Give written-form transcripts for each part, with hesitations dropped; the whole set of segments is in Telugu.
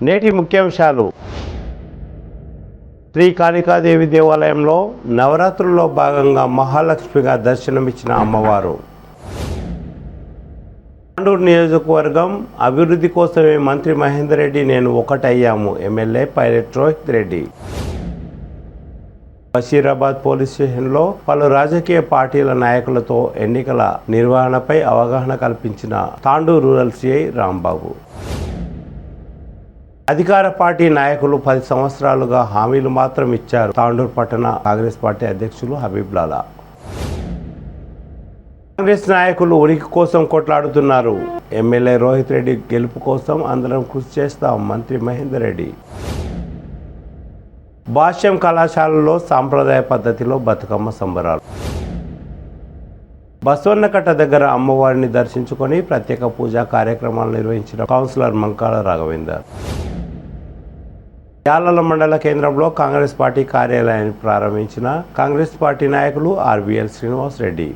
నేటి ముఖ్యాంశాలు. శ్రీ కాళికాదేవి దేవాలయంలో నవరాత్రుల్లో భాగంగా మహాలక్ష్మిగా దర్శనమిచ్చిన అమ్మవారు. తాండూరు నియోజకవర్గం అభివృద్ధి కోసమే మంత్రి మహేందర్ రెడ్డి నేను ఒకటయ్యాము. MLA pilot Rohith Reddy. Basheerabad police స్టేషన్లో పలు రాజకీయ పార్టీల నాయకులతో ఎన్నికల నిర్వహణపై అవగాహన కల్పించిన తాండూరు రూరల్ సిఐ రాంబాబు. అధికార పార్టీ నాయకులు 10 సంవత్సరాలుగా హామీలు మాత్రం ఇచ్చారు. తాండూరు పట్టణ కాంగ్రెస్ పార్టీ అధ్యక్షులు హబీబ్ లాలా. కాంగ్రెస్ నాయకులు ఉనికి కోసం కొట్లాడుతున్నారు. ఎమ్మెల్యే రోహిత్ రెడ్డి గెలుపు కోసం అందరం కృషి చేస్తాం. మంత్రి మహేందర్ రెడ్డి. భాష్యం కళాశాలలో సాంప్రదాయ పద్ధతిలో బతుకమ్మ సంబరాలు. బసవన్నకట్ట దగ్గర అమ్మవారిని దర్శించుకొని ప్రత్యేక పూజా కార్యక్రమాలు నిర్వహించిన కౌన్సిలర్ మంకాల రాఘవేందర్. యాలల మండల కేంద్రంలో కాంగ్రెస్ పార్టీ కార్యాలయాన్ని ప్రారంభించిన కాంగ్రెస్ పార్టీ నాయకులు ఆర్బీఎల్ శ్రీనివాస్ రెడ్డి.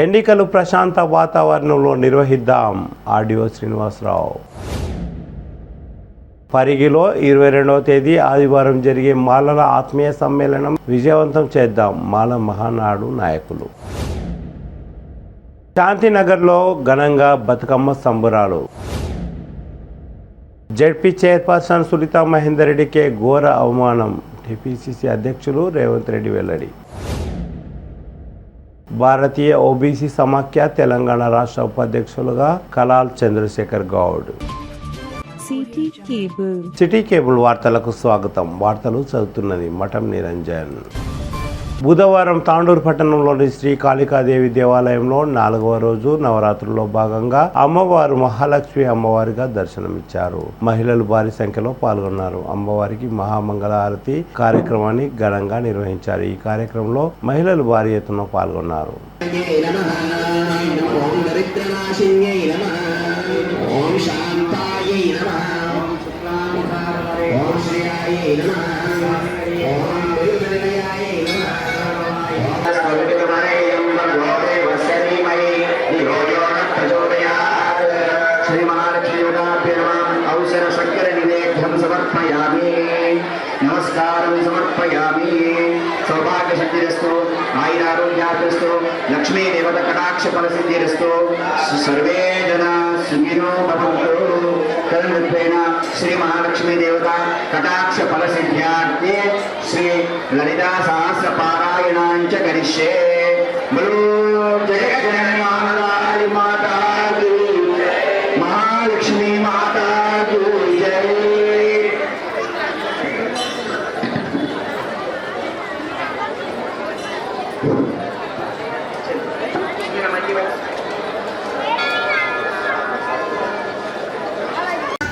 ఎన్నికలు ప్రశాంత వాతావరణంలో నిర్వహిద్దాం. ఆర్డీఓ శ్రీనివాసరావు. పరిగిలో 22వ తేదీ ఆదివారం జరిగే మాలల ఆత్మీయ సమ్మేళనం విజయవంతం చేద్దాం. మాల మహానాడు నాయకులు. శాంతినగర్లో ఘనంగా బతుకమ్మ సంబరాలు. జెడ్పీ చైర్పర్సన్ సునీతా మహేందర్ రెడ్డికే ఘోర అవమానం. టీపీసీసీ అధ్యక్షులు రేవంత్ రెడ్డి వెల్లడి. భారతీయ ఓబీసీ సమాఖ్య తెలంగాణ రాష్ట్ర ఉపాధ్యక్షులుగా కలాల్ చంద్రశేఖర్ గౌడ్. సిటీ కేబుల్ వార్తలకు స్వాగతం. వార్తలు చదువుతున్నది మఠం నిరంజన్. బుధవారం తాండూరు పట్టణంలోని శ్రీ కాళికాదేవి దేవాలయంలో 4వ రోజు నవరాత్రుల్లో భాగంగా అమ్మవారు మహాలక్ష్మి అమ్మవారిగా దర్శనమిచ్చారు. మహిళలు భారీ సంఖ్యలో పాల్గొన్నారు. అమ్మవారికి మహామంగళహారతి కార్యక్రమాన్ని ఘనంగా నిర్వహించారు. ఈ కార్యక్రమంలో మహిళలు భారీ ఎత్తున పాల్గొన్నారు. నమస్కారం సమర్పయామి. సౌభాగ్యసిద్ధిరస్తు, ఆయురారోగ్యాభిరస్తు, లక్ష్మీ దేవత కటాక్ష ఫలసిద్ధిరస్తు. సర్వే జనా సుఖినో భవంతు. తదనురూపేణ శ్రీ మహాలక్ష్మీ దేవత కటాక్ష ఫలసిద్ధ్యార్థే శ్రీ లలితా సహస్ర పారాయణాంచ కరిష్యే. బలో జయ జయ మహాకాళి మాతా కీ, మహాలక్ష్మీ మాతా కీ జై.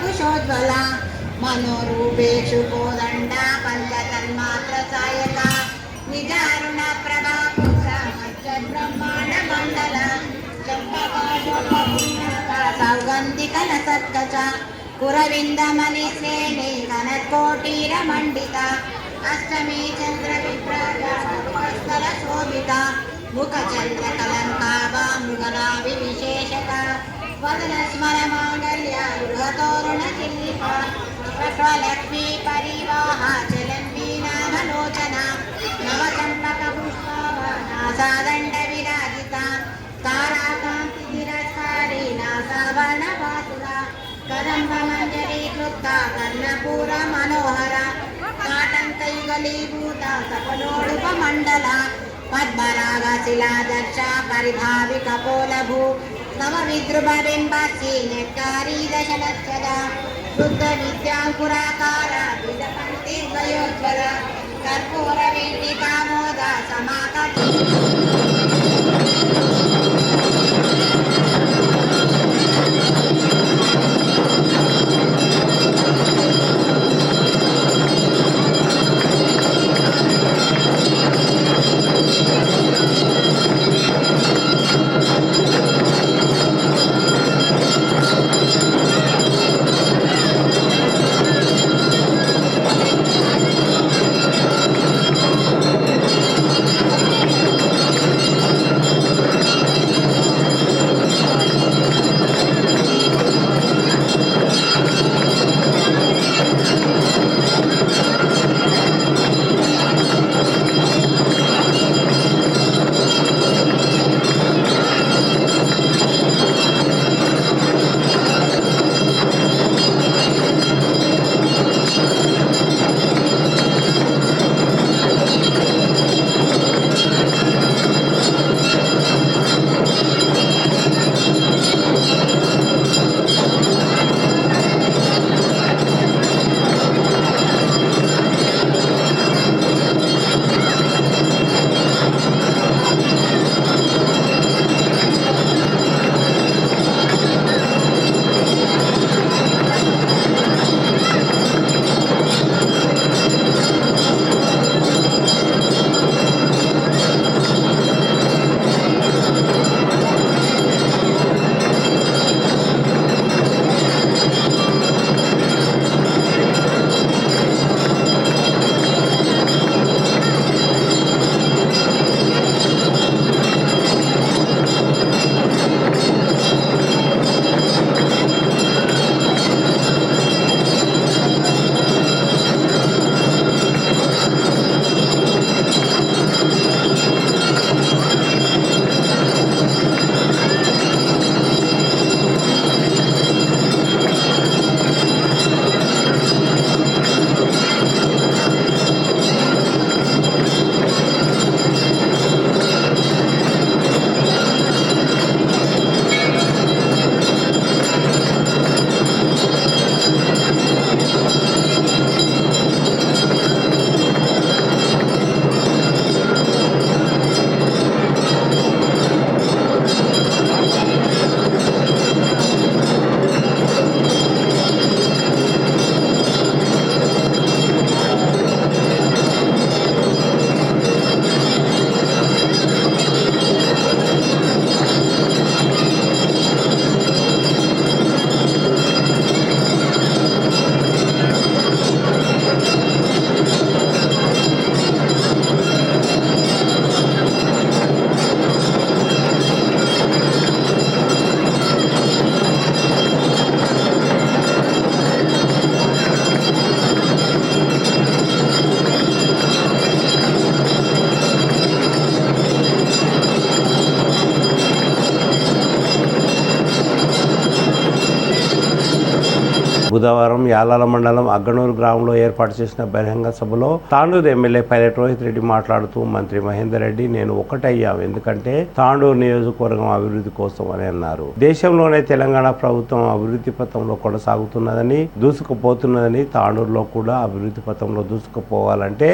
కుశోజ్వల మనోరూపేషు కోదండ పల్లతన్మాత్ర సాయక నిజారుణ ప్రభా పుత్ర మధ్య బ్రహ్మాండ మండల సౌగంధికన సత్కచ కురవిందమణి శ్రేణి కనకోటీర మండిత అష్టమి చంద్ర విప్రస్థల శోభిత ముఖ చంద్ర కలంకాభ మృగనాభి విశేషత వదన స్మర మాంగళ్య గృహతోరణ శిల్ప లక్ష్మీ పరివాహ చలంబీ నామలోచన నవచంపక పుష్పనాసాదండ విరాజిత తారాకాంతి తిరస్కారి నాసావర్ణ వాసుర కదంబ మంజరీ కృత కర్ణపూర మనోహర కాటంకయుగలీభూత సపలోడుప మండల పద్మరాగ శిలాదర్శ పరిభావి కపోలభూ నవ విద్రుబింబీ నెట్టారీ దశలక్షద శుద్ధ విద్యాంకురాకార విజపంక్తిర్వయోజ్వల కర్పూర వెండి కామోద సమాకటి. బుధవారం యాలాల మండలం అగ్గనూరు గ్రామంలో ఏర్పాటు చేసిన బహిరంగ సభలో తాండూరు ఎమ్మెల్యే పైలట్ రోహిత్ రెడ్డి మాట్లాడుతూ మంత్రి మహేందర్ రెడ్డి నేను ఒకటయ్యాం, ఎందుకంటే తాండూరు నియోజకవర్గం అభివృద్ధి కోసం అని అన్నారు. దేశంలోనే తెలంగాణ ప్రభుత్వం అభివృద్ధి పథంలో కొనసాగుతున్నదని, దూసుకుపోతున్నదని, తాండూరులో కూడా అభివృద్ధి పథంలో దూసుకుపోవాలంటే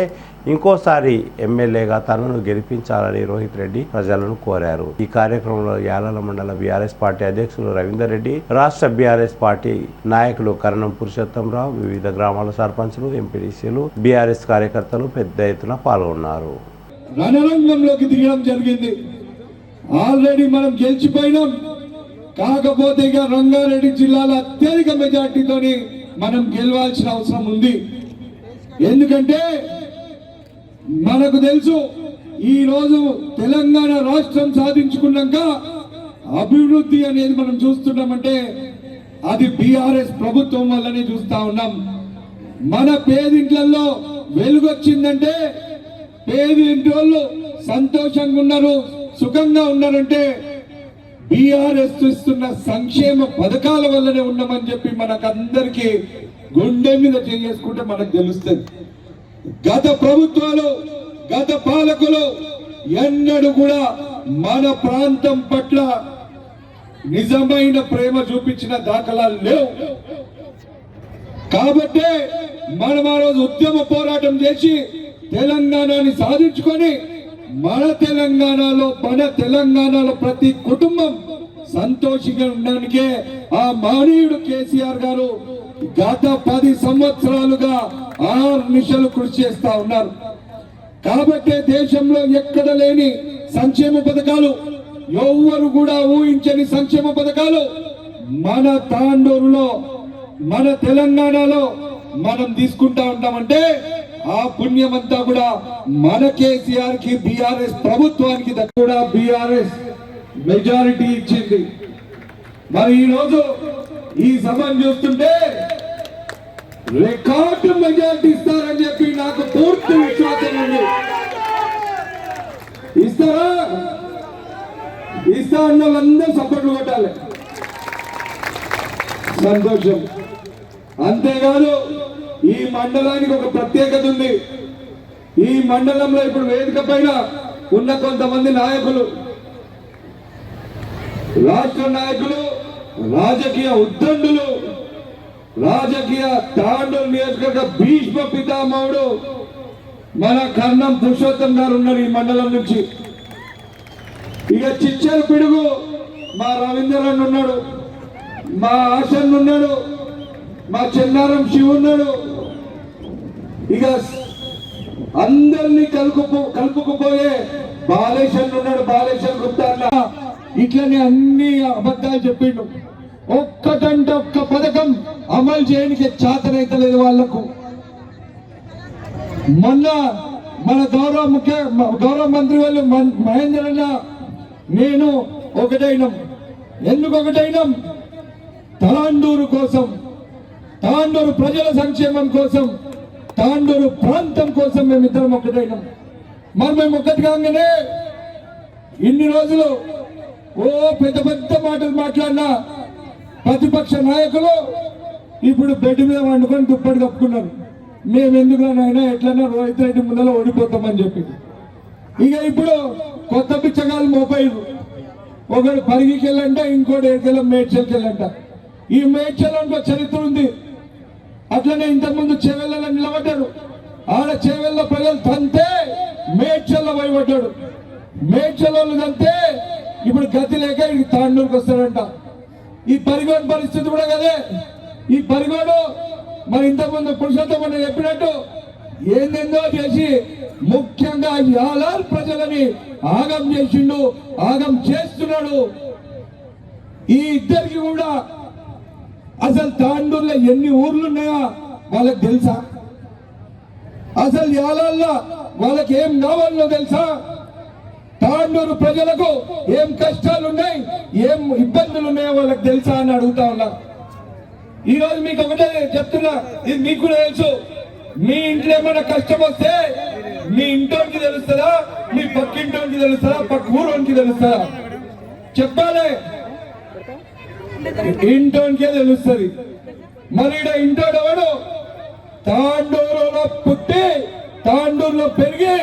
ఇంకోసారి ఎమ్మెల్యేగా తనను గెలిపించాలని రోహిత్ రెడ్డి ప్రజలను కోరారు. ఈ కార్యక్రమంలో యాలాల మండల బీఆర్ఎస్ పార్టీ అధ్యక్షులు రవీందర్ రెడ్డి, రాష్ట్ర బీఆర్ఎస్ పార్టీ నాయకులు కరణం పురుషోత్తంరావు, వివిధ గ్రామాల సర్పంచులు, ఎంపీడీసీలు, బీఆర్ఎస్ కార్యకర్తలు పెద్ద ఎత్తున పాల్గొన్నారు. రణరంగంలోకి దిగడం జరిగింది. ఆల్రెడీ మనం గెలిచిపోయినాం. కాకపోతే ఇక రంగారెడ్డి జిల్లాలో అత్యధిక మెజార్టీతోని మనం గెలవాల్సిన అవసరం ఉంది. ఎందుకంటే మనకు తెలుసు, ఈ రోజు తెలంగాణ రాష్ట్రం సాధించుకున్నాక అభివృద్ధి అనేది మనం చూస్తున్నామంటే అది బీఆర్ఎస్ ప్రభుత్వం వల్లనే చూస్తా ఉన్నాం. మన పేదింట్లలో వెలుగొచ్చిందంటే, పేదింటి వాళ్ళు సంతోషంగా ఉన్నారు, సుఖంగా ఉన్నారంటే బీఆర్ఎస్ ఇస్తున్న సంక్షేమ పథకాల వల్లనే ఉన్నామని చెప్పి మనకందరికీ గుండె మీద చేసుకుంటే మనకు తెలుస్తుంది. గత ప్రభుత్వాలు, గత పాలకులు ఎన్నడూ కూడా మన ప్రాంతం పట్ల నిజమైన ప్రేమ చూపించిన దాఖలాలు లేవు. కాబట్టి మనం ఆ రోజు ఉద్యమ పోరాటం చేసి తెలంగాణని సాధించుకొని మన తెలంగాణలో ప్రతి కుటుంబం సంతోషంగా ఉండడానికే ఆ మానవుడు కేసీఆర్ గారు గత 10 సంవత్సరాలుగా 6 నిమిషాలు కృషి చేస్తా ఉన్నారు. కాబట్టి దేశంలో ఎక్కడ లేని సంక్షేమ పథకాలు, ఎవ్వరు కూడా ఊహించని సంక్షేమ పథకాలు మన తాండూరులో, మన తెలంగాణలో మనం తీసుకుంటా ఉంటామంటే ఆ పుణ్యమంతా కూడా మన కేసీఆర్ కి, బీఆర్ఎస్ ప్రభుత్వానికి కూడా బీఆర్ఎస్ మెజారిటీ ఇచ్చింది. మరి ఈ రోజు ఈ సభను చూస్తుంటే రికార్డు మెజారిటీ ఇస్తారని చెప్పి నాకు పూర్తి విశ్వాసం ఉంది. ఇస్తారా? ఇస్తా అన్న వాళ్ళందరూ సపోర్ట్లు కొట్టాలి. సంతోషం. అంతేకాదు ఈ మండలానికి ఒక ప్రత్యేకత ఉంది. ఈ మండలంలో ఇప్పుడు వేదిక పైన ఉన్న కొంతమంది నాయకులు, రాష్ట్ర నాయకులు, రాజకీయ ఉద్దండులు, రాజకీయ తాండూరు నియోజకవర్గ భీష్మ పితామహుడు మన కర్ణం పురుషోత్తం గారు ఉన్నారు ఈ మండలం నుంచి. ఇక చిచ్చల పిడుగు మా రవీందర్ అన్న ఉన్నాడు, మా ఆశన్ ఉన్నాడు, మా చెన్నారం శివ ఉన్నాడు. ఇక అందరినీ కలుపుకుపోయే బాలేశ్వర్ ఉన్నాడు, బాలేశ్వర్ గుప్తా అన్న. ఇట్లనే అన్ని అబద్ధాలు చెప్పిండు. ఒక్కటంటే ఒక్క పథకం అమలు చేయడానికి చేతనైతలేదు వాళ్లకు. మొన్న మన గౌరవ మంత్రి వాళ్ళు మహేందర్ అన్న నేను ఒకటైనాం. ఎందుకు ఒకటైనాం? తాండూరు కోసం, తాండూరు ప్రజల సంక్షేమం కోసం, తాండూరు ప్రాంతం కోసం మేమిద్దరం ఒకటైనాం. మరి మేము ఒకటి కాగానే ఇన్ని రోజులు పెద్ద పెద్ద మాటలు మాట్లాడిన ప్రతిపక్ష నాయకులు ఇప్పుడు బెడ్ మీద వండుకొని దుప్పటి కప్పుకున్నారు. మేమెందుకు నాయన ఎట్లన్నా రోహిత్ రెడ్డి ముందర ఓడిపోతామని చెప్పి. ఇక ఇప్పుడు కొత్త పిచ్చగాలు మోపైరు. ఒకడు పరిగికి వెళ్ళంట, ఇంకోటి ఎక్కల మేడ్చల్కి వెళ్ళంట. ఈ మేడ్చల్ అంటే చరిత్ర ఉంది. అట్లనే ఇంతకుముందు చేవెళ్ళలో నిలబడ్డాడు. ఆడ చేవెళ్ళ ప్రజలు తంతే మేడ్చల్లో భయపడ్డాడు. మేడ్చల్ వాళ్ళు తంతే ఇప్పుడు గతి లేక తాండూరుకి వస్తాడంట. ఈ పరిగోడు పరిస్థితి కూడా కదే. ఈ పరిగోడు మరి ఇంతకుముందు పురుషోత్తమ చెప్పినట్టు ఏందేందో చేసి ముఖ్యంగా యాలాల్ ప్రజలని ఆగం చేసిండు, ఆగం చేస్తున్నాడు. ఈ ఇద్దరికి కూడా అసలు తాండూరులో ఎన్ని ఊర్లు ఉన్నాయో వాళ్ళకి తెలుసా? అసలు యాలాల్లో వాళ్ళకి ఏం కావాలో తెలుసా? తాండూరు ప్రజలకు ఏం కష్టాలు ఉన్నాయి, ఏం ఇబ్బందులు ఉన్నాయో వాళ్ళకి తెలుసా అని అడుగుతా ఉన్నా. ఈ రోజు మీకు ఒకటే చెప్తున్నా, ఇది మీకు కూడా తెలుసు. మీ ఇంట్లో ఏమైనా కష్టం వస్తే మీ ఇంటోనికి తెలుస్తుందా, మీ పక్కింటోనికి తెలుస్తుందా, పక్క ఊరోనికి తెలుస్తుందా? చెప్పాలి. ఇంటోనికే తెలుస్తుంది. మరి ఇంటాడవాడు తాండూరులో పుట్టి తాండూరులో పెరిగి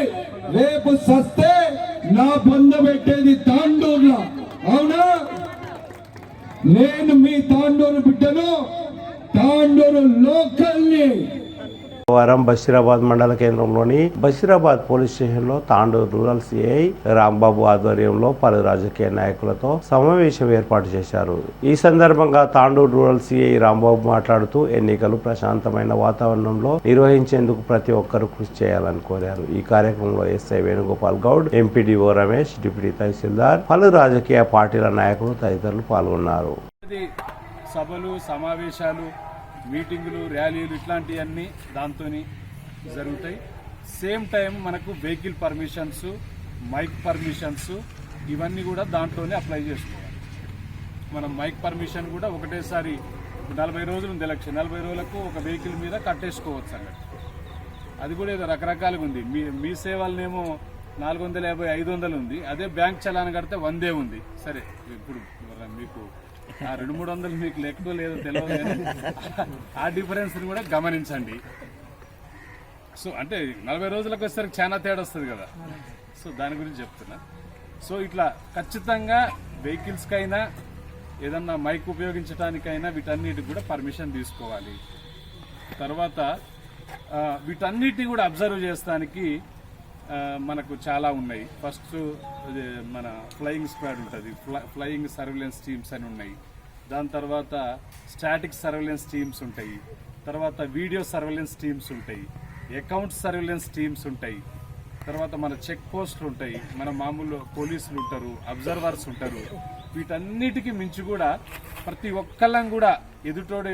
రేపు సస్తే నా బొంద పెట్టేది తాండూరులో. అవునా? నేను మీ తాండూరు బిడ్డను, తాండూరు లోకల్ని. వారం బషీరాబాద్ మండల కేంద్రంలోని బషీరాబాద్ పోలీస్ స్టేషన్ లో తాండూరు రూరల్ సిఐ రాంబాబు ఆధ్వర్యంలో పలు రాజకీయ నాయకులతో సమావేశం ఏర్పాటు చేశారు. ఈ సందర్భంగా తాండూరు రూరల్ సిఐ రాంబాబు మాట్లాడుతూ ఎన్నికలు ప్రశాంతమైన వాతావరణంలో నిర్వహించేందుకు ప్రతి ఒక్కరూ కృషి చేయాలని కోరారు. ఈ కార్యక్రమంలో SI Venugopal Goud, MPDO Ramesh, deputy tahsildar, పలు రాజకీయ పార్టీల నాయకులు తదితరులు పాల్గొన్నారు. సభలు, సమావేశాలు, మీటింగులు, ర్యాలీలు ఇట్లాంటివన్నీ దాంతో జరుగుతాయి. సేమ్ టైం మనకు వెహికల్ పర్మిషన్స్, మైక్ పర్మిషన్స్ ఇవన్నీ కూడా దాంట్లోనే అప్లై చేసుకోవాలి. మనం మైక్ పర్మిషన్ కూడా ఒకటేసారి 40 రోజులు ఉంది ఎలక్షన్, 40 రోజులకు ఒక వెహికల్ మీద కట్టేసుకోవచ్చు అన్నట్టు. అది కూడా ఏదో రకరకాలుగా ఉంది. మీ సేవలనేమో 450, 500 ఉంది. అదే బ్యాంక్ చలాన్ కడితే 100 ఉంది. సరే, ఇప్పుడు మీకు 200-300 మీకు లెక్కో లేదో తెలియదు, ఆ డిఫరెన్స్ కూడా గమనించండి. సో అంటే 40 రోజులకు వచ్చేసరికి చాలా తేడా వస్తుంది కదా. సో దాని గురించి చెప్తున్నా. సో ఇట్లా ఖచ్చితంగా వెహికల్స్కైనా ఏదన్నా మైక్ ఉపయోగించడానికైనా వీటన్నిటికి కూడా పర్మిషన్ తీసుకోవాలి. తర్వాత వీటన్నిటిని కూడా అబ్జర్వ్ చేస్తానికి మనకు చాలా ఉన్నాయి. ఫస్ట్ మన ఫ్లయింగ్ స్క్వాడ్ ఉంటుంది, ఫ్లయింగ్ సర్వేలెన్స్ టీమ్స్ అని ఉన్నాయి. దాని తర్వాత స్టాటిక్ సర్వేలెన్స్ టీమ్స్ ఉంటాయి. తర్వాత వీడియో సర్వేలెన్స్ టీమ్స్ ఉంటాయి, అకౌంట్ సర్వేలెన్స్ టీమ్స్ ఉంటాయి. తర్వాత మన చెక్ పోస్టులు ఉంటాయి, మన మామూలు పోలీసులు ఉంటారు, అబ్జర్వర్స్ ఉంటారు. వీటన్నిటికీ మించి కూడా ప్రతి ఒక్కళ్ళం కూడా ఎదుటోడు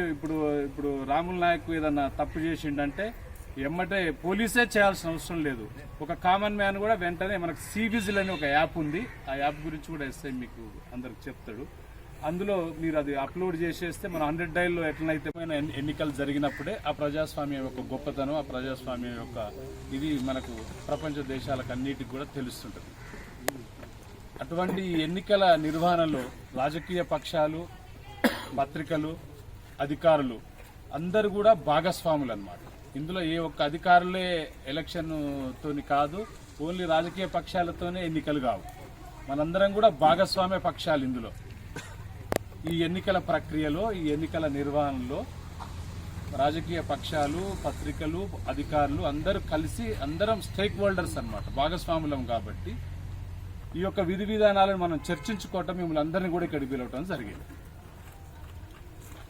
ఇప్పుడు రాముల్ నాయక్ ఏదన్నా తప్పు చేసిండంటే ఎమ్మటే పోలీసే చేయాల్సిన అవసరం లేదు. ఒక కామన్ మ్యాన్ కూడా వెంటనే మనకు సివిజిల్ అని ఒక యాప్ ఉంది. ఆ యాప్ గురించి కూడా ఎస్ఐ మీకు అందరికి చెప్తాడు. అందులో మీరు అది అప్లోడ్ చేసేస్తే మన 100 డైల్లో ఎట్లయితే ఎన్నికలు జరిగినప్పుడే ఆ ప్రజాస్వామ్యం యొక్క గొప్పతనం, ఆ ప్రజాస్వామ్యం యొక్క ఇది మనకు ప్రపంచ దేశాలకు అన్నిటికి కూడా తెలుస్తుంటుంది. అటువంటి ఎన్నికల నిర్వహణలో రాజకీయ పక్షాలు, పత్రికలు, అధికారులు అందరూ కూడా భాగస్వాములు అన్నమాట. ఇందులో ఏ ఒక్క అధికారులే ఎలక్షన్ తోని కాదు, ఓన్లీ రాజకీయ పక్షాలతోనే ఎన్నికలు కావు. మనందరం కూడా భాగస్వామ్య పక్షాలు ఇందులో. ఈ ఎన్నికల ప్రక్రియలో, ఈ ఎన్నికల నిర్వహణలో రాజకీయ పక్షాలు, పత్రికలు, అధికారులు అందరూ కలిసి అందరం స్టేక్ హోల్డర్స్ అన్నమాట, భాగస్వాములం. కాబట్టి ఈ యొక్క విధి విధానాలను మనం చర్చించుకోవటం, మిమ్మల్ని అందరినీ కూడా ఇక్కడికి పిలవటం జరిగింది.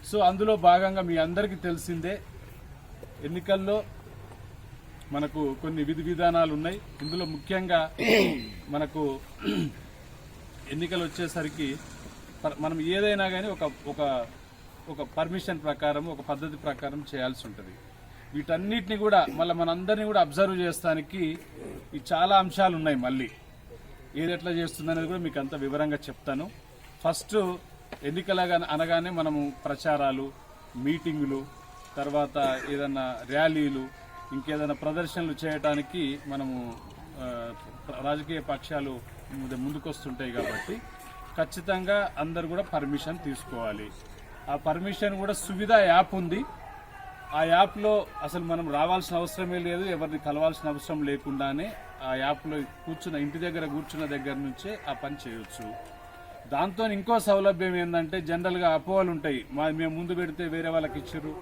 సో అందులో భాగంగా మీ అందరికీ తెలిసిందే ఎన్నికల్లో మనకు కొన్ని విధి విధానాలు ఉన్నాయి. ఇందులో ముఖ్యంగా మనకు ఎన్నికలు వచ్చేసరికి మనం ఏదైనా కానీ ఒక పర్మిషన్ ప్రకారం, ఒక పద్ధతి ప్రకారం చేయాల్సి ఉంటుంది. వీటన్నిటిని కూడా మళ్ళీ మనందరినీ కూడా అబ్జర్వ్ చేస్తానికి ఈ చాలా అంశాలు ఉన్నాయి. మళ్ళీ ఏది ఎట్లా చేస్తుందనేది కూడా మీకు అంత వివరంగా చెప్తాను. ఫస్ట్ ఎన్నికల అనగానే మనము ప్రచారాలు, మీటింగులు, తర్వాత ఏదన్నా ర్యాలీలు, ఇంకేదైనా ప్రదర్శనలు చేయడానికి మనము రాజకీయ పక్షాలు ముందుకొస్తుంటాయి. కాబట్టి ఖచ్చితంగా అందరు కూడా పర్మిషన్ తీసుకోవాలి. ఆ పర్మిషన్ కూడా సువిధ యాప్ ఉంది. ఆ యాప్లో అసలు మనం రావాల్సిన అవసరమే లేదు, ఎవరిని కలవాల్సిన అవసరం లేకుండానే ఆ యాప్లో ఇంటి దగ్గర కూర్చున్న దగ్గర నుంచే ఆ పని చేయొచ్చు. దాంతో ఇంకో సౌలభ్యం ఏంటంటే జనరల్గా అపోహలు ఉంటాయి, మేము ముందు పెడితే వేరే వాళ్ళకి ఇచ్చారు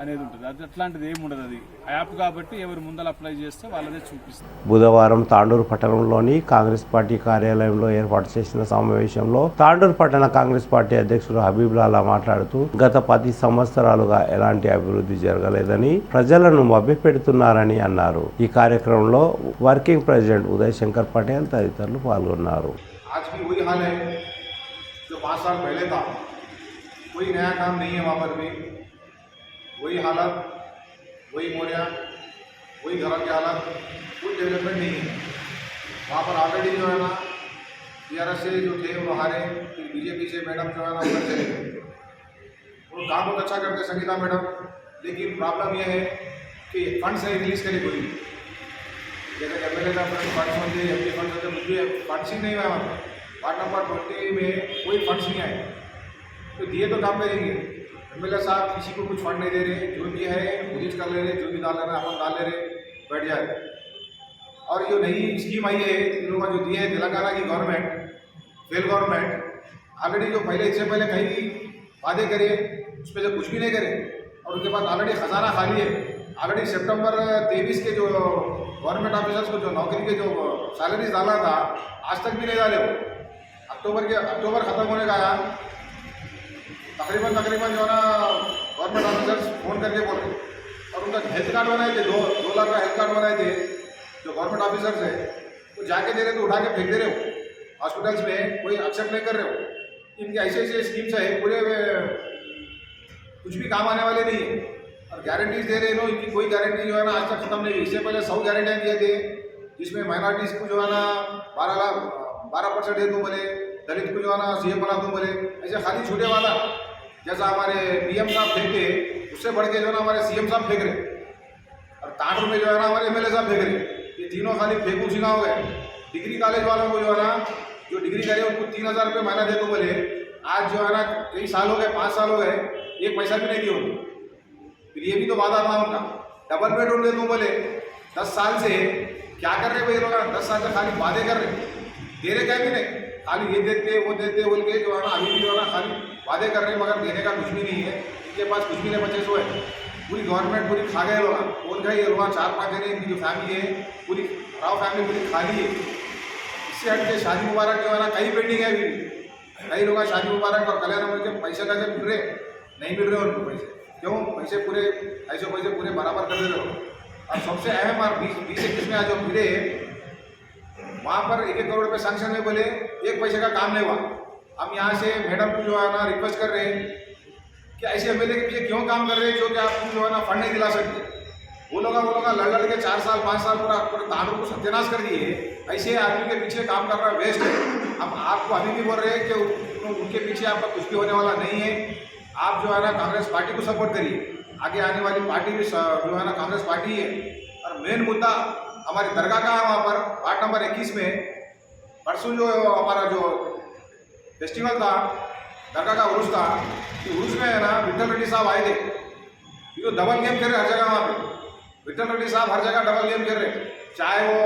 అనేది ఉంటుంది. అది అట్లాంటిది ఏమి ఉండదు. అది యాప్ కాబట్టి ఎవరు ముందర అప్లై చేస్తే వాళ్ళదే చూపిస్తారు. బుధవారం తాండూరు పట్టణంలోని కాంగ్రెస్ పార్టీ కార్యాలయంలో ఏర్పాటు చేసిన సమావేశంలో తాండూరు పట్టణ కాంగ్రెస్ పార్టీ అధ్యక్షుడు హబీబుల్లా మాట్లాడుతూ గత 10 సంవత్సరాలుగా ఎలాంటి అభివృద్ధి జరగలేదని ప్రజలను మభ్యపెడుతున్నారని అన్నారు. ఈ కార్యక్రమంలో వర్కింగ్ ప్రెసిడెంట్ ఉదయ్ శంకర్ పటేల్ తదితరులు పాల్గొన్నారు. जो 5 साल पहले था, कोई नया काम नहीं है। वहाँ पर भी वही हालत, वही मोरिया, वही घरों की हालत, कोई डेवलपमेंट नहीं है वहाँ पर। ऑलरेडी जो है ना TRS से जो थे वो हारे, फिर BJP से मैडम जो है ना उधर चले गए। वो काम बहुत अच्छा करते संगीता मैडम, लेकिन प्रॉब्लम यह है कि फंड्स नहीं रिलीज करे कोई। जैसे MLA का फंड्स होते, MP फंड्स होते, मुझे फंड्स ही नहीं हुआ वहाँ पर। वार्ड नंबर 20 में कोई फंड्स नहीं आए, तो दिए तो काम करेंगे। एमएलए साहब किसी को कुछ फंड नहीं दे रहे, जो भी है रिलीज कर ले रहे, जो भी डाल ले रहे अपन डाल ले रहे, बैठ जाए। और जो नई स्कीम आई है इन लोगों जो दिए है तेलंगाना की गवर्नमेंट, फेल गवर्नमेंट, ऑलरेडी जो पहले इससे पहले कहीं भी वादे करे उस पर जो कुछ भी नहीं करे और उनके बाद ऑलरेडी खजाना खाली है। ऑलरेडी सितंबर 23 के जो गवर्नमेंट ऑफिसर्स को जो नौकरी के जो सैलरीज डालना था आज तक भी नहीं डाले वो। अक्टूबर खत्म होने का आया, तकरीबन जो है ना गवर्नमेंट ऑफिसर्स फ़ोन करके बोल रहे और उनका हेल्थ कार्ड बनाए थे, 2 लाख का हेल्थ कार्ड बनाए थे जो गवर्नमेंट ऑफिसर्स है, तो जाके दे रहे तो उठा के फेंक दे रहे हो हॉस्पिटल्स में, कोई एक्सेप्ट नहीं कर रहे हो। इनके ऐसे स्कीम्स है पूरे कुछ भी काम आने वाले नहीं है और गारंटीज दे रहे हैं इनकी कोई गारंटी जो है ना आज तक खत्म नहीं हुई। इससे पहले 100 गारंटियाँ दिए थे जिसमें माइनॉरिटीज़ को जो है ना 12% दे दूँ बोले, दलित को जो है ना सीएम बना दूँ बोले, ऐसे खाली छूटे वाला जैसा हमारे पीएम साहब फेंकते उससे बढ़ के जो है ना हमारे सीएम साहब फेंक रहे और तांडुर में जो है ना हमारे एमएलए साहब फेंक रहे। ये तीनों खाली फेंकू सीना हो गए। डिग्री कॉलेज वालों को जो है ना जो डिग्री करे उनको 3000 रुपये महीना दे दो बोले, आज जो है ना कई साल हो गए, 5 साल हो गए, 1 पैसा भी नहीं दिया उनको। फिर ये भी तो वादा था उनका, डबल बेडरूम दे दूँ बोले। 10 साल से क्या कर रहे भाई लोग, 10 साल से खाली वादे कर रहे, दे रहे क्या भी नहीं, खाली ये देते वो देते बोल के जो है ना अभी भी जो है ना खाली वादे कर रहे हैं मगर देने का कुछ भी नहीं है। इनके पास कुछ भी नहीं बचे सो है। पूरी गवर्नमेंट पूरी खा गए लोग, कौन खाई लोग, 4-5 जने इनकी जो फैमिली है पूरी राव फैमिली पूरी खाली है। इससे हट के शादी मुबारक जो है ना कई पेंडिंग है अभी, कई लोग शादी मुबारक और कल्याण में के पैसे कैसे मिल रहे, नहीं मिल रहे उनको पैसे, क्यों पैसे पूरे ऐसे पैसे पूरे बराबर कर दे रहे हो। और सबसे अहम और 20-21 में आज जो मिले वहाँ पर 1-1 करोड़ रुपये सैंक्शन में बोले, 1 पैसे का काम नहीं हुआ। हम यहाँ से मैडम को जो है ना रिक्वेस्ट कर रहे हैं कि ऐसे एमएलए के पीछे क्यों काम कर रहे हैं जो कि आपको जो है ना फंड नहीं दिला सकते। वो लोग लड़ के 4 साल 5 साल पूरा तांडुर को सत्यानाश कर दिए। ऐसे आदमी के पीछे काम करना वेस्ट है। हम आपको अभी भी बोल रहे हैं कि उनके पीछे आपका कुछ भी होने वाला नहीं है। आप जो है ना कांग्रेस पार्टी को सपोर्ट करिए, आगे आने वाली पार्टी भी जो है ना कांग्रेस पार्टी है। और मेन मुद्दा हमारी दरगाह का है, वहाँ पर वार्ड नंबर 21 में परसों जो हमारा जो फेस्टिवल था, दरगाह का उर्स था, तो उर्स में है ना विठल रेड्डी साहब आए थे। ये डबल गेम खेल रहे हर जगह, वहाँ पे विठल रेड्डी साहब हर जगह डबल गेम खेल रहे, चाहे वो